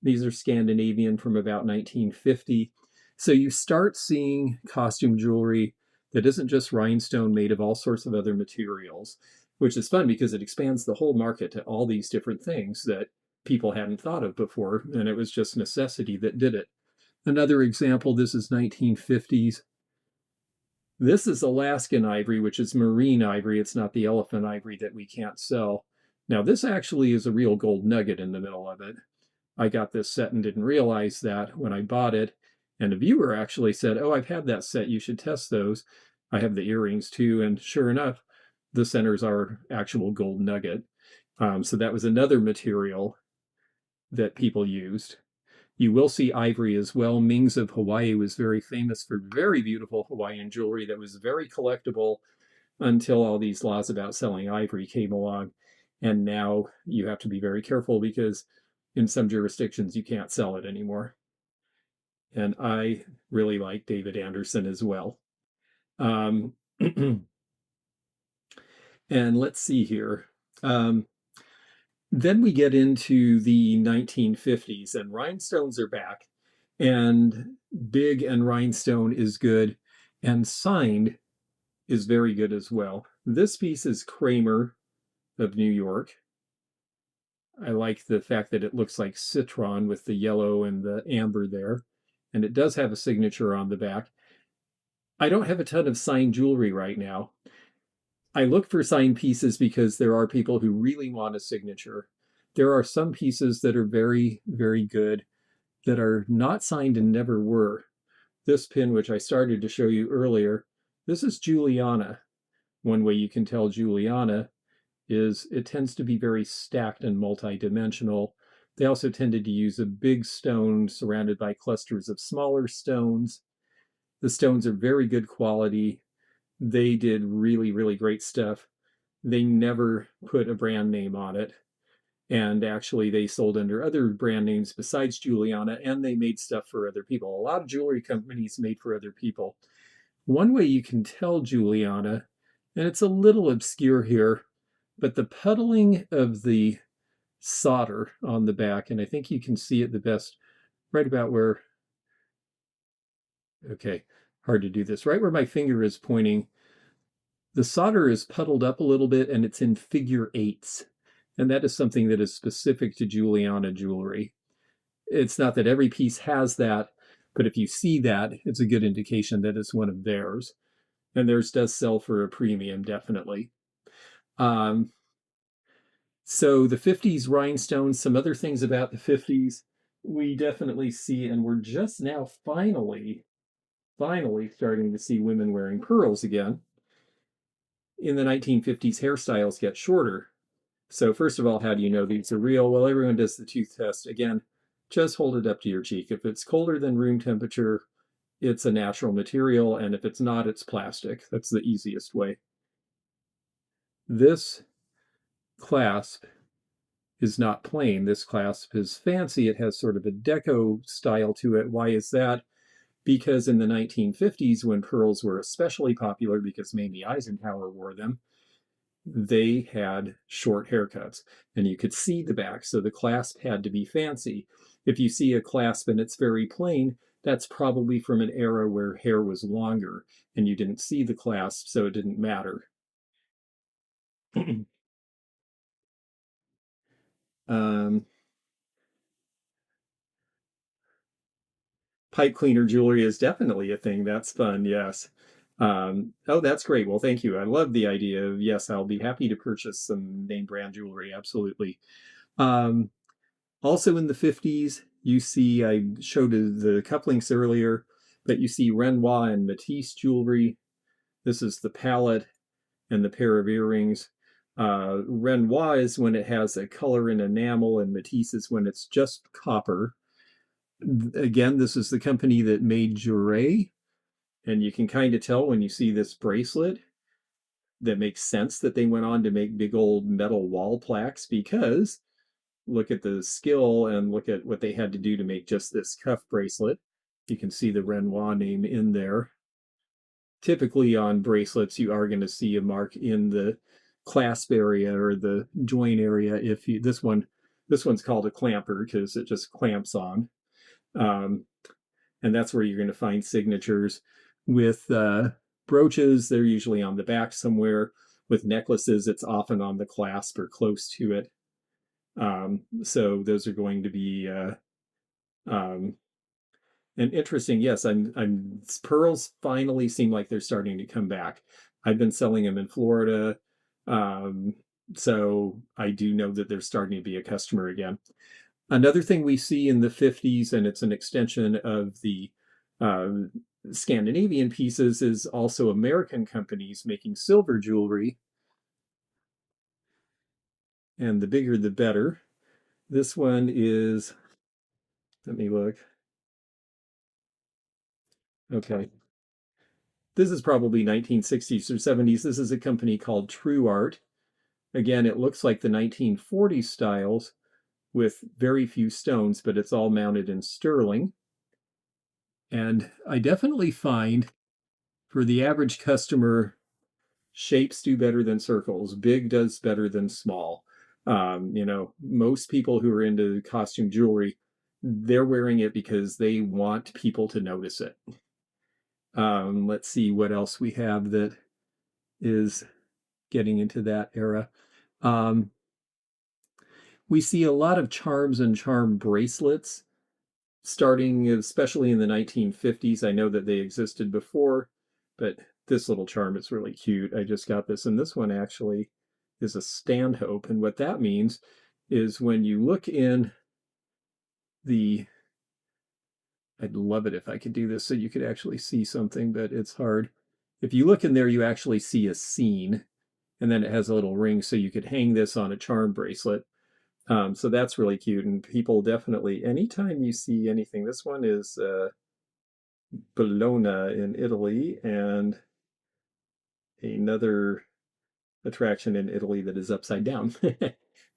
These are Scandinavian from about 1950. So you start seeing costume jewelry that isn't just rhinestone, made of all sorts of other materials, which is fun because it expands the whole market to all these different things that people hadn't thought of before, and it was just necessity that did it. Another example, this is 1950s. This is Alaskan ivory, which is marine ivory. It's not the elephant ivory that we can't sell. Now, this actually is a real gold nugget in the middle of it. I got this set and didn't realize that when I bought it. And a viewer actually said, "Oh, I've had that set. You should test those." I have the earrings too. And sure enough, the centers are actual gold nugget. So that was another material that people used. You will see ivory as well. Mings of Hawaii was very famous for very beautiful Hawaiian jewelry that was very collectible until all these laws about selling ivory came along. And now you have to be very careful because in some jurisdictions you can't sell it anymore. And I really like David Anderson as well. And let's see here. Then we get into the 1950s, and rhinestones are back, and big and rhinestone is good, and signed is very good as well. This piece is Kramer of New York. I like the fact that it looks like citron with the yellow and the amber there, and it does have a signature on the back. I don't have a ton of signed jewelry right now. I look for signed pieces because there are people who really want a signature. There are some pieces that are very, very good that are not signed and never were. This pin, which I started to show you earlier, this is Juliana. One way you can tell Juliana is it tends to be very stacked and multi-dimensional. They also tended to use a big stone surrounded by clusters of smaller stones. The stones are very good quality. They did really, really great stuff. They never put a brand name on it. And actually, they sold under other brand names besides Juliana, and they made stuff for other people. A lot of jewelry companies made for other people. One way you can tell Juliana, and it's a little obscure here, but the puddling of the solder on the back, and I think you can see it the best right about where, okay, hard to do this, right where my finger is pointing. The solder is puddled up a little bit and it's in figure eights. And that is something that is specific to Juliana jewelry. It's not that every piece has that, but if you see that, it's a good indication that it's one of theirs. And theirs does sell for a premium, definitely. So the 50s rhinestones, some other things about the 50s, we definitely see, and we're just now finally starting to see women wearing pearls again. In the 1950s, hairstyles get shorter. So first of all, how do you know these are real? Well, everyone does the tooth test. Again, just hold it up to your cheek. If it's colder than room temperature, it's a natural material, and if it's not, it's plastic. That's the easiest way. This clasp is not plain. This clasp is fancy. It has sort of a deco style to it. Why is that? Because in the 1950s, when pearls were especially popular because Mamie Eisenhower wore them, they had short haircuts and you could see the back. So the clasp had to be fancy. If you see a clasp and it's very plain, that's probably from an era where hair was longer and you didn't see the clasp, so it didn't matter. um, Pipe cleaner jewelry is definitely a thing. That's fun. Yes. Oh, that's great. Well, thank you. I love the idea of, yes, I'll be happy to purchase some name brand jewelry. Absolutely. Um, Also in the 50s, you see, I showed the cufflinks earlier, but you see Renoir and Matisse jewelry. This is the palette and the pair of earrings. Renoir is when it has a color and enamel, and Matisse is when it's just copper. Again, this is the company that made Jouret, and you can kind of tell when you see this bracelet that makes sense that they went on to make big old metal wall plaques, because look at the skill and look at what they had to do to make just this cuff bracelet. You can see the Renoir name in there. Typically on bracelets, you are going to see a mark in the clasp area or the join area. If you, this one's called a clamper because it just clamps on. Um, and that's where you're going to find signatures. With brooches, they're usually on the back somewhere. With necklaces, it's often on the clasp or close to it. So those are going to be um, and interesting. Yes, I'm pearls finally seem like they're starting to come back. I've been selling them in Florida, um, so I do know that they're starting to be a customer again. Another thing we see in the 50s, and it's an extension of the uh, Scandinavian pieces, is also American companies making silver jewelry, and the bigger the better. This one is, let me look. Okay. This is probably 1960s or 70s. This is a company called True Art. Again, it looks like the 1940s styles with very few stones, but it's all mounted in sterling. And I definitely find for the average customer, shapes do better than circles. Big does better than small. Most people who are into costume jewelry, they're wearing it because they want people to notice it. Let's see what else we have that is getting into that era. Um, we see a lot of charms and charm bracelets starting, especially in the 1950s. I know that they existed before, but this little charm is really cute. I just got this, and this one actually is a stanhope. And what that means is when you look in the, I'd love it if I could do this so you could actually see something, but it's hard. If you look in there, you actually see a scene, and then it has a little ring, so you could hang this on a charm bracelet. So that's really cute, and people definitely, anytime you see anything, this one is Bologna in Italy, and another attraction in Italy that is upside down.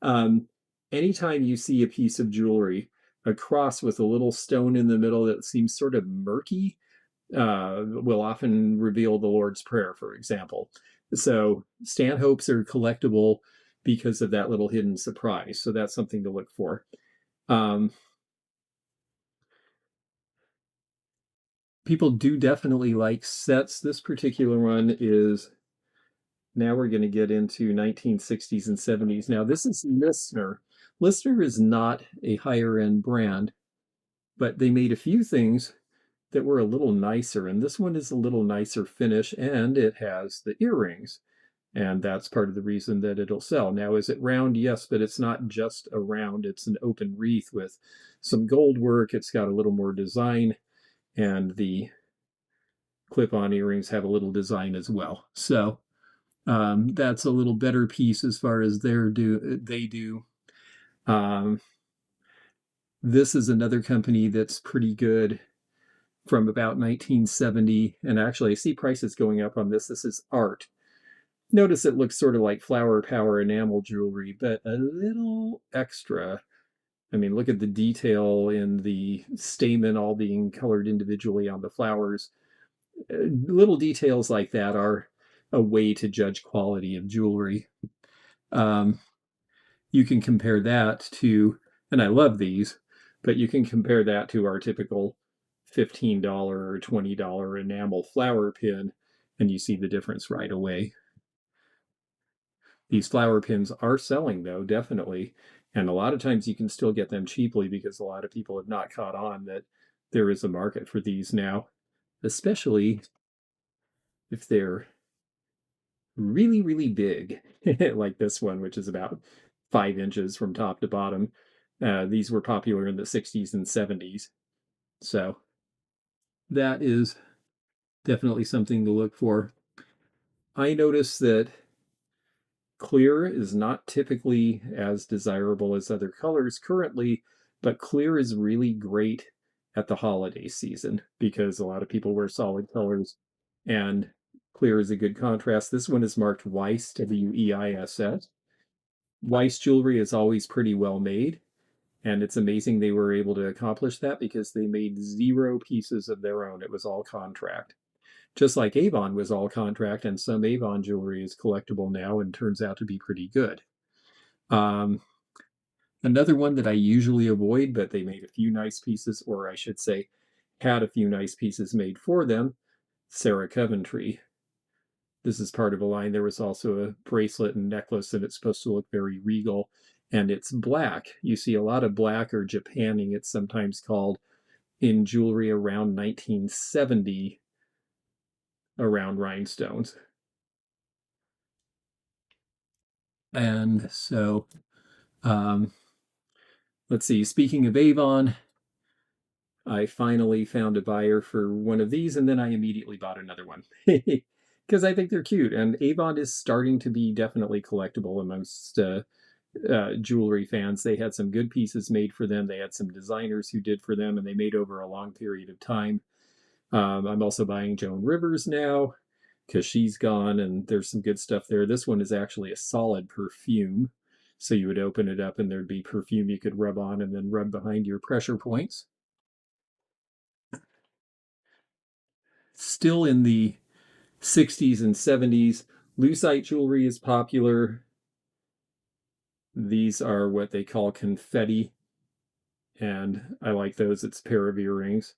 um, Anytime you see a piece of jewelry, a cross with a little stone in the middle that seems sort of murky, will often reveal the Lord's Prayer, for example. So stanhopes are collectible because of that little hidden surprise. So that's something to look for. Um, People do definitely like sets. This particular one is, now we're going to get into 1960s and 70s. Now, this is Listener. Listener is not a higher end brand, but they made a few things that were a little nicer. And this one is a little nicer finish, and it has the earrings. And that's part of the reason that it'll sell. Now, is it round? Yes, but it's not just a round, it's an open wreath with some gold work. It's got a little more design, and the clip on earrings have a little design as well. So that's a little better piece as far as they do. Um, this is another company that's pretty good from about 1970. And actually, I see prices going up on this. This is Art. Notice it looks sort of like flower power enamel jewelry, but a little extra. I mean, look at the detail in the stamen all being colored individually on the flowers. Little details like that are a way to judge quality of jewelry. Um, you can compare that to, and I love these, but you can compare that to our typical $15 or $20 enamel flower pin, and you see the difference right away. These flower pins are selling, though, definitely. And a lot of times you can still get them cheaply because a lot of people have not caught on that there is a market for these now, especially if they're really, really big, like this one, which is about 5 inches from top to bottom. These were popular in the 60s and 70s. So that is definitely something to look for. I notice that clear is not typically as desirable as other colors currently, but clear is really great at the holiday season because a lot of people wear solid colors and clear is a good contrast. This one is marked Weiss, Weiss. Weiss jewelry is always pretty well made, and it's amazing they were able to accomplish that because they made 0 pieces of their own. It was all contract. Just like Avon was all contract, and some Avon jewelry is collectible now and turns out to be pretty good. Um, Another one that I usually avoid, but they made a few nice pieces, or I should say, had a few nice pieces made for them, Sarah Coventry. This is part of a line. There was also a bracelet and necklace, and it's supposed to look very regal, and it's black. You see a lot of black or Japanning, it's sometimes called, in jewelry around 1970 around rhinestones. And so, um, let's see, speaking of Avon, I finally found a buyer for one of these, and then I immediately bought another one because I think they're cute. And Avon is starting to be definitely collectible amongst jewelry fans. They had some good pieces made for them. They had some designers who did for them, and they made over a long period of time. I'm also buying Joan Rivers now because she's gone, and there's some good stuff there. This one is actually a solid perfume. So you would open it up and there'd be perfume you could rub on and then rub behind your pressure points. Still in the 60s and 70s, lucite jewelry is popular. These are what they call confetti, and I like those. It's a pair of earrings.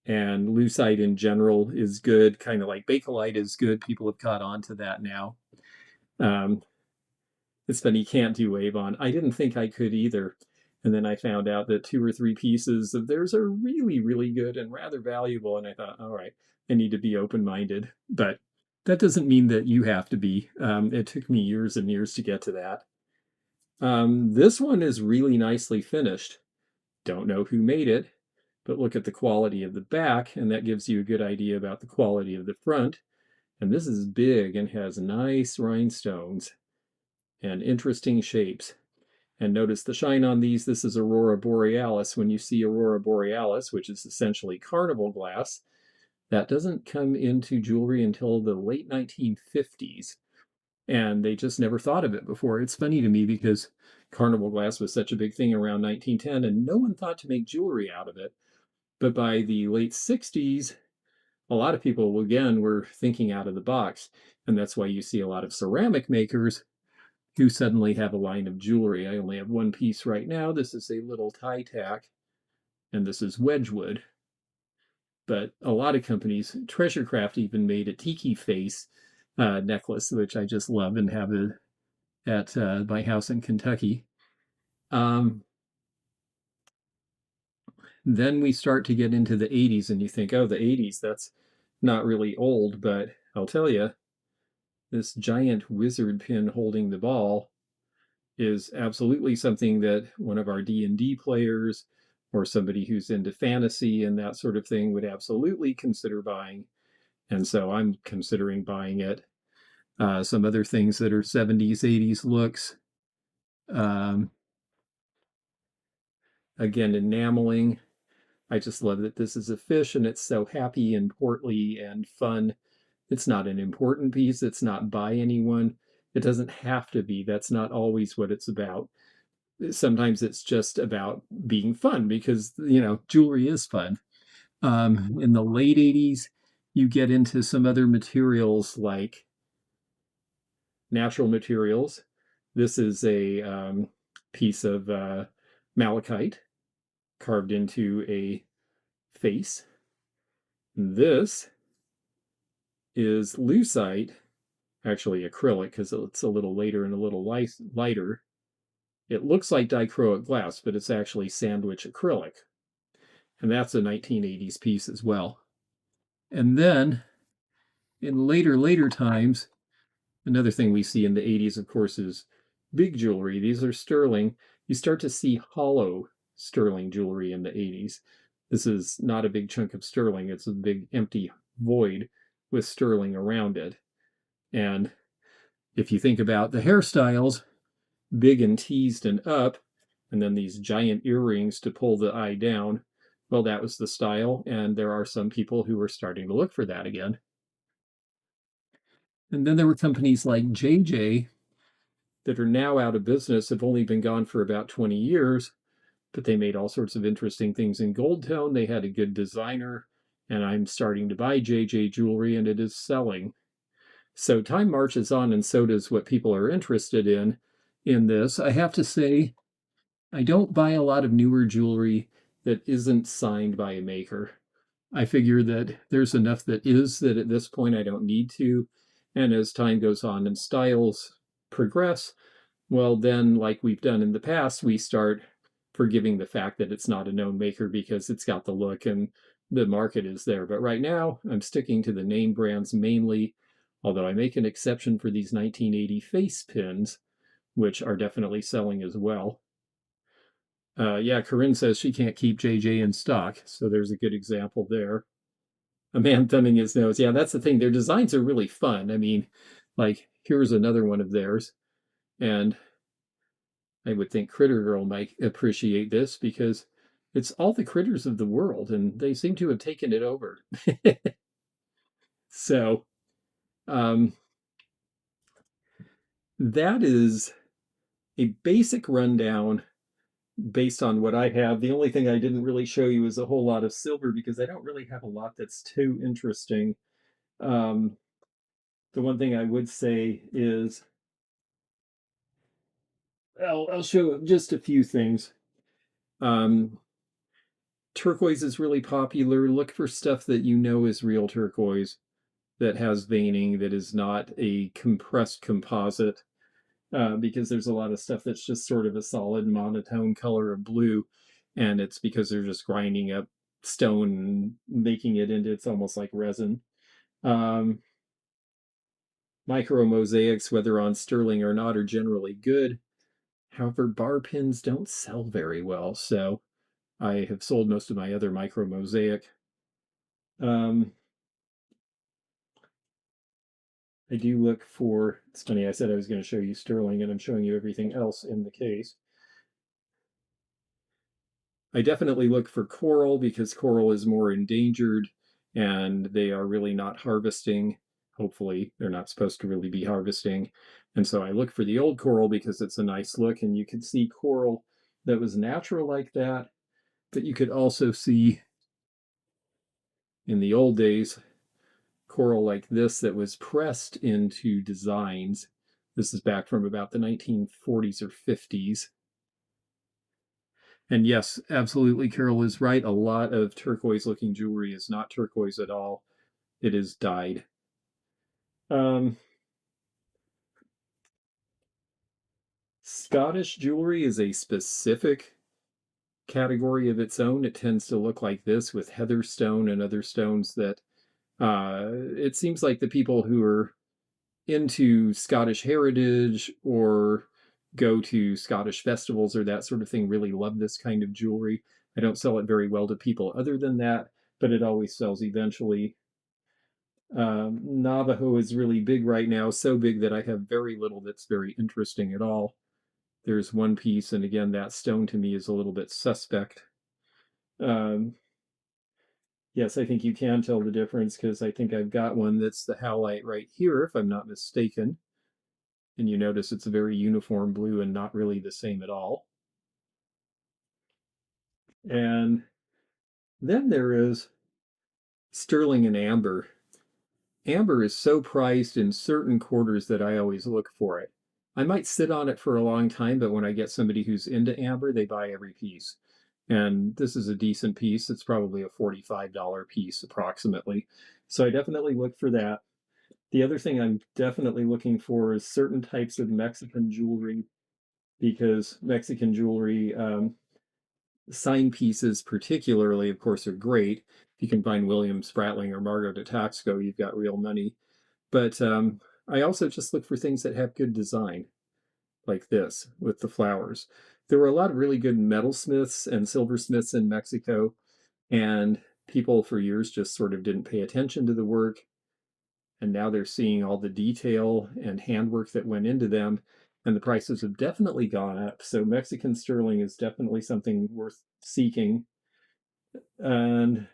And lucite in general is good, kind of like bakelite is good. People have caught on to that now. Um, it's funny, you can't do Avon. I didn't think I could either. And then I found out that 2 or 3 pieces of theirs are really, really good and rather valuable. And I thought, all right, I need to be open minded. But that doesn't mean that you have to be. It took me years and years to get to that. This one is really nicely finished. Don't know who made it, but look at the quality of the back, and that gives you a good idea about the quality of the front. And this is big and has nice rhinestones and interesting shapes. And notice the shine on these. This is Aurora Borealis. When you see Aurora Borealis, which is essentially carnival glass, that doesn't come into jewelry until the late 1950s. And they just never thought of it before. It's funny to me because carnival glass was such a big thing around 1910, and no one thought to make jewelry out of it. But by the late 60s, a lot of people, again, were thinking out of the box. And that's why you see a lot of ceramic makers who suddenly have a line of jewelry. I only have one piece right now. This is a little tie tack, and this is Wedgwood. But a lot of companies, Treasurecraft even made a tiki face necklace, which I just love and have it at my house in Kentucky. Um, then we start to get into the 80s, and you think, oh, the 80s, that's not really old, but I'll tell you, this giant wizard pin holding the ball is absolutely something that one of our D&D players or somebody who's into fantasy and that sort of thing would absolutely consider buying. And so I'm considering buying it. Some other things that are 70s, 80s looks. Um, Again, enameling. I just love that this is a fish and it's so happy and portly and fun. It's not an important piece. It's not by anyone. It doesn't have to be. That's not always what it's about. Sometimes it's just about being fun because, jewelry is fun. In the late 80s, you get into some other materials like natural materials. This is a piece of malachite carved into a face. This is lucite, actually acrylic because it's a little later and a little lighter. It looks like dichroic glass, but it's actually sandwich acrylic. And that's a 1980s piece as well. And then in later times, another thing we see in the 80s, of course, is big jewelry. These are sterling. You start to see hollow sterling jewelry in the 80s. This is not a big chunk of sterling, it's a big empty void with sterling around it. And if you think about the hairstyles, big and teased and up, and then these giant earrings to pull the eye down, well, that was the style. And there are some people who are starting to look for that again. And then there were companies like JJ that are now out of business, have only been gone for about 20 years, but they made all sorts of interesting things in gold tone. They had a good designer, and I'm starting to buy JJ jewelry, and it is selling. So time marches on, and so does what people are interested in this. I have to say, I don't buy a lot of newer jewelry that isn't signed by a maker. I figure that there's enough that is that at this point I don't need to. And as time goes on and styles progress, well, then, like we've done in the past, we start forgiving the fact that it's not a known maker because it's got the look and the market is there. But right now, I'm sticking to the name brands mainly, although I make an exception for these 1980 face pins, which are definitely selling as well. Yeah, Corinne says she can't keep JJ in stock, so there's a good example there. A man thumbing his nose. Yeah, that's the thing. Their designs are really fun. I mean, like, here's another one of theirs. And I would think Critter Girl might appreciate this because it's all the critters of the world, and they seem to have taken it over. So, um, that is a basic rundown based on what I have. The only thing I didn't really show you is a whole lot of silver because I don't really have a lot that's too interesting. Um, the one thing I would say is I'll show just a few things. Um, turquoise is really popular. Look for stuff that you know is real turquoise, that has veining, that is not a compressed composite, because there's a lot of stuff that's just sort of a solid monotone color of blue, and it's because they're just grinding up stone and making it into, it's almost like resin. Um, micro mosaics, whether on sterling or not, are generally good. However, bar pins don't sell very well, so I have sold most of my other micro mosaic. Um, I do look for, it's funny, I said I was going to show you sterling, and I'm showing you everything else in the case. I definitely look for coral because coral is more endangered and they are really not harvesting. Hopefully, they're not supposed to really be harvesting. And so I look for the old coral because it's a nice look, and you can see coral that was natural like that. But you could also see in the old days coral like this that was pressed into designs. This is back from about the 1940s or 50s. And yes, absolutely, Carol is right. A lot of turquoise looking jewelry is not turquoise at all, it is dyed. Um, Scottish jewelry is a specific category of its own. It tends to look like this with heatherstone and other stones that it seems like the people who are into Scottish heritage or go to Scottish festivals or that sort of thing really love this kind of jewelry. I don't sell it very well to people other than that, but it always sells eventually. Navajo is really big right now, so big that I have very little that's very interesting at all. There's one piece, and again, that stone to me is a little bit suspect. Um, yes, I think you can tell the difference because I think I've got one that's the howlite right here, if I'm not mistaken. And you notice it's a very uniform blue and not really the same at all. And then there is sterling and amber. amber is so prized in certain quarters that I always look for it. I might sit on it for a long time, but when I get somebody who's into amber, they buy every piece. And this is a decent piece. It's probably a $45 piece approximately. So I definitely look for that. The other thing I'm definitely looking for is certain types of Mexican jewelry, because Mexican jewelry, sign pieces particularly, of course, are great. If you can find William Spratling or Margot de Taxco, you've got real money. But I also just look for things that have good design, like this with the flowers. There were a lot of really good metalsmiths and silversmiths in Mexico, and people for years just sort of didn't pay attention to the work. And now they're seeing all the detail and handwork that went into them, and the prices have definitely gone up. So Mexican sterling is definitely something worth seeking. And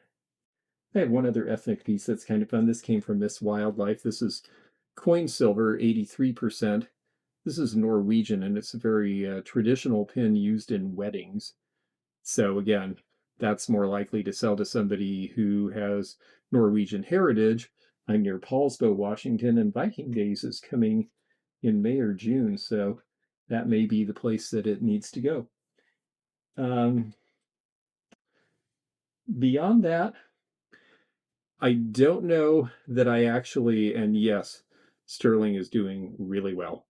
I have one other ethnic piece that's kind of fun. This came from Miss Wildlife. This is coin silver, 83%. This is Norwegian, and it's a very traditional pin used in weddings. So again, that's more likely to sell to somebody who has Norwegian heritage. I'm near Paulsbo, Washington, and Viking Days is coming in May or June, so that may be the place that it needs to go. Um, Beyond that, I don't know that I actually, and yes, sterling is doing really well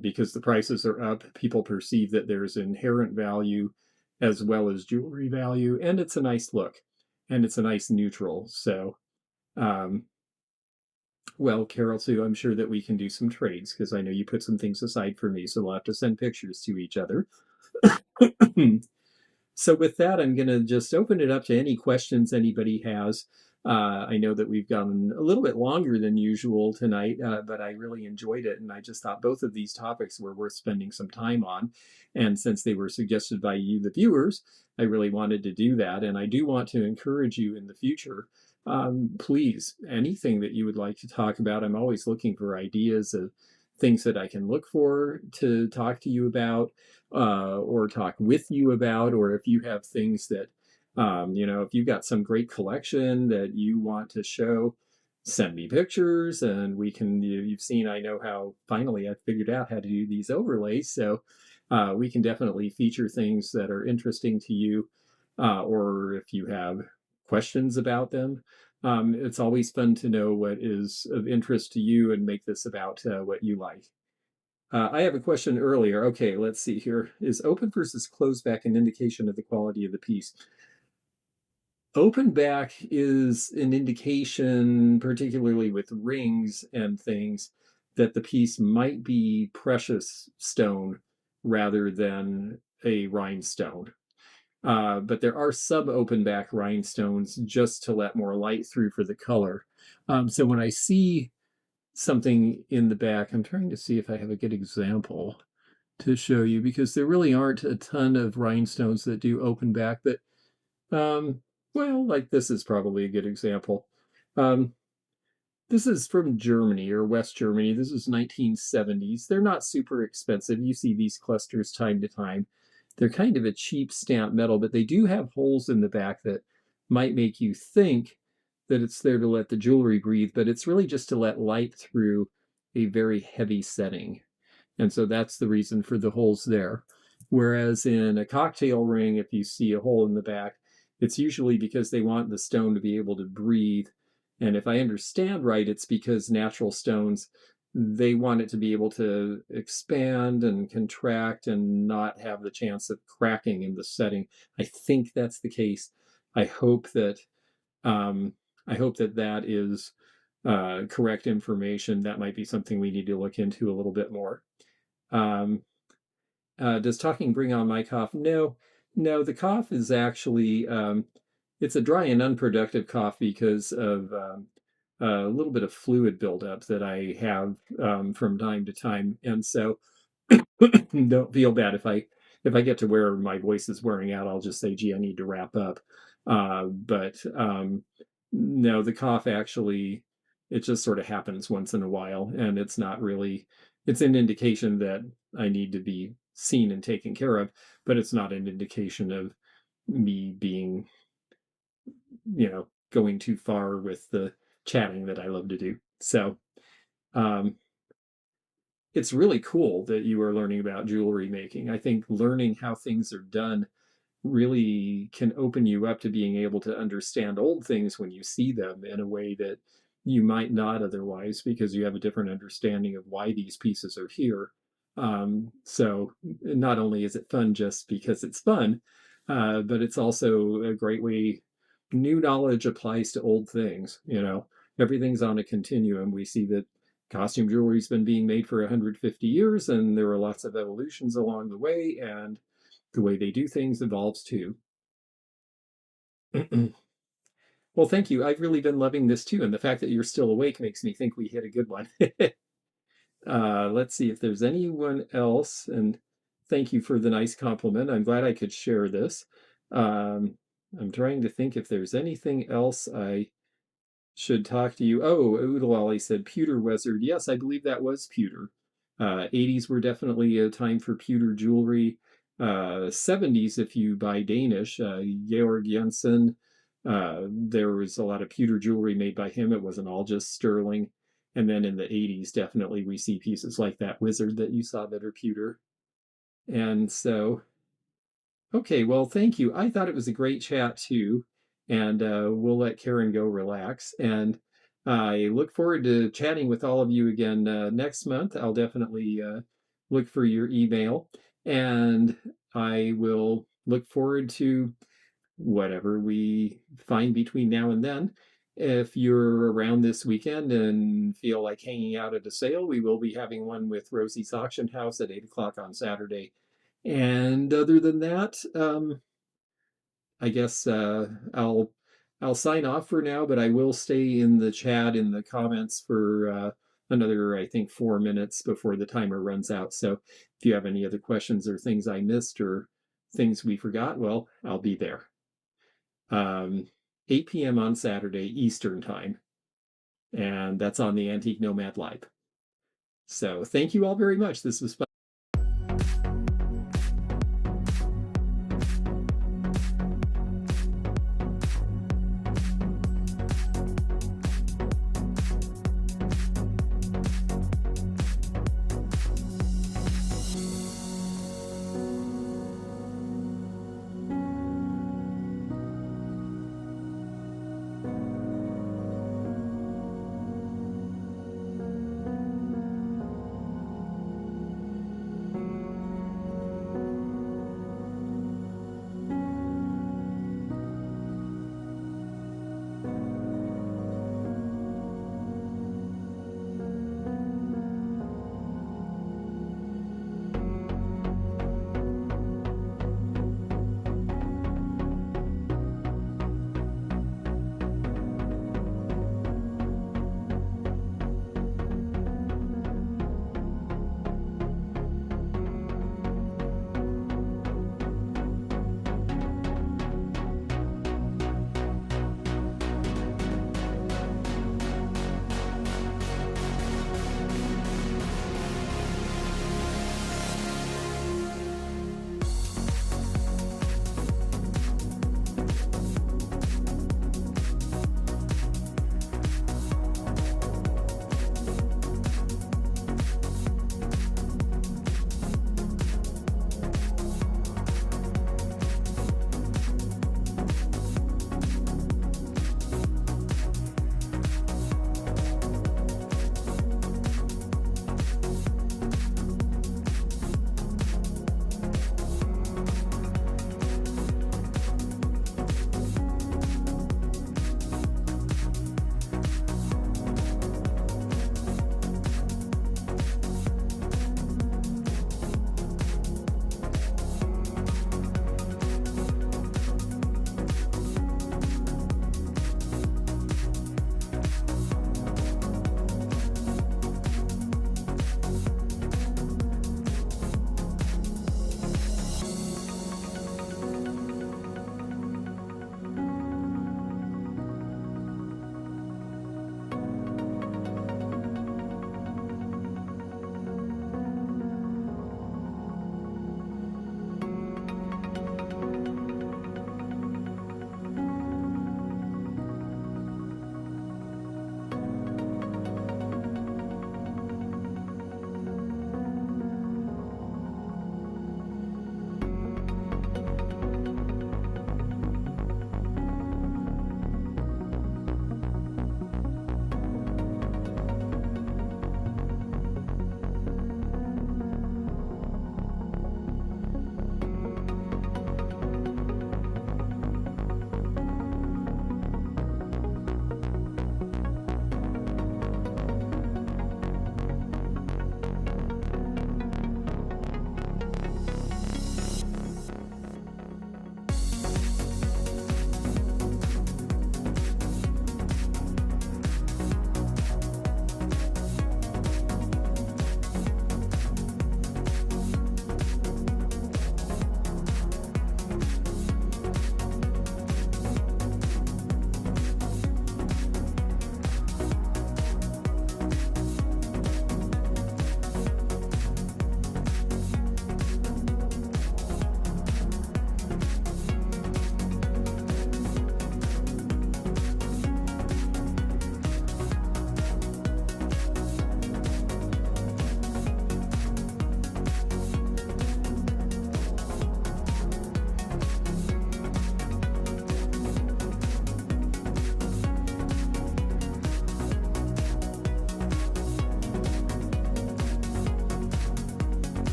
because the prices are up. People perceive that there's inherent value as well as jewelry value, and it's a nice look and it's a nice neutral. So, um, well, Carol, too, I'm sure that we can do some trades because I know you put some things aside for me, so we'll have to send pictures to each other. So with that, I'm going to just open it up to any questions anybody has. I know that we've gone a little bit longer than usual tonight, but I really enjoyed it. And I just thought both of these topics were worth spending some time on. And since they were suggested by you, the viewers, I really wanted to do that. And I do want to encourage you in the future. Please, anything that you would like to talk about, I'm always looking for ideas of things that I can look for to talk to you about or talk with you about, or if you have things that, if you've got some great collection that you want to show, send me pictures and we can, you've seen, I know how finally I figured out how to do these overlays. So we can definitely feature things that are interesting to you, or if you have questions about them. It's always fun to know what is of interest to you and make this about what you like. I have a question earlier. Okay, let's see here. Is open versus closed back an indication of the quality of the piece? Open back is an indication, particularly with rings and things, that the piece might be precious stone rather than a rhinestone. But there are sub-open back rhinestones just to let more light through for the color. So when I see something in the back, I'm trying to see if I have a good example to show you because there really aren't a ton of rhinestones that do open back, but um, well, like this is probably a good example. Um, this is from Germany or West Germany. This is 1970s. They're not super expensive. You see these clusters time to time. They're kind of a cheap stamp metal, but they do have holes in the back that might make you think that it's there to let the jewelry breathe, but it's really just to let light through a very heavy setting. And so that's the reason for the holes there. Whereas in a cocktail ring, if you see a hole in the back, it's usually because they want the stone to be able to breathe. And if I understand right, it's because natural stones, they want it to be able to expand and contract and not have the chance of cracking in the setting. I think that's the case. I hope that um, that is correct information. That might be something we need to look into a little bit more. Um, does talking bring on my cough? No, no. The cough is actually it's a dry and unproductive cough because of a little bit of fluid buildup that I have from time to time, and so don't feel bad if I get to where my voice is wearing out. I'll just say, "Gee, I need to wrap up." But no, the cough actually it just sort of happens once in a while, and it's not really. It's an indication that I need to be seen and taken care of, but it's not an indication of me being, going too far with the chatting that I love to do. So um, it's really cool that you are learning about jewelry making. I think learning how things are done really can open you up to being able to understand old things when you see them in a way that you might not otherwise because you have a different understanding of why these pieces are here. So not only is it fun just because it's fun, but it's also a great way. New knowledge applies to old things. Everything's on a continuum. We see that costume jewelry's been being made for 150 years, and there were lots of evolutions along the way, and the way they do things evolves too. Well, thank you. I've really been loving this too, and the fact that you're still awake makes me think we hit a good one. Let's see if there's anyone else, and thank you for the nice compliment. I'm glad I could share this. Um, I'm trying to think if there's anything else I should talk to you. Oh, Oodalali said pewter wizard. Yes, I believe that was pewter. 80s were definitely a time for pewter jewelry. 70s, if you buy Danish, Georg Jensen, there was a lot of pewter jewelry made by him. It wasn't all just sterling. And then in the 80s, definitely we see pieces like that wizard that you saw that are pewter. And so okay, well, thank you. I thought it was a great chat too, and we'll let Karen go relax. And I look forward to chatting with all of you again next month. I'll definitely look for your email, and I will look forward to whatever we find between now and then. If you're around this weekend and feel like hanging out at a sale, we will be having one with Rosie's Auction House at 8 o'clock on Saturday. And other than that, I guess I'll sign off for now, but I will stay in the chat in the comments for another, I think, 4 minutes before the timer runs out. So if you have any other questions or things I missed or things we forgot, well, I'll be there. 8 p.m. on Saturday Eastern Time, and that's on the Antique Nomad Live. So thank you all very much. This was fun.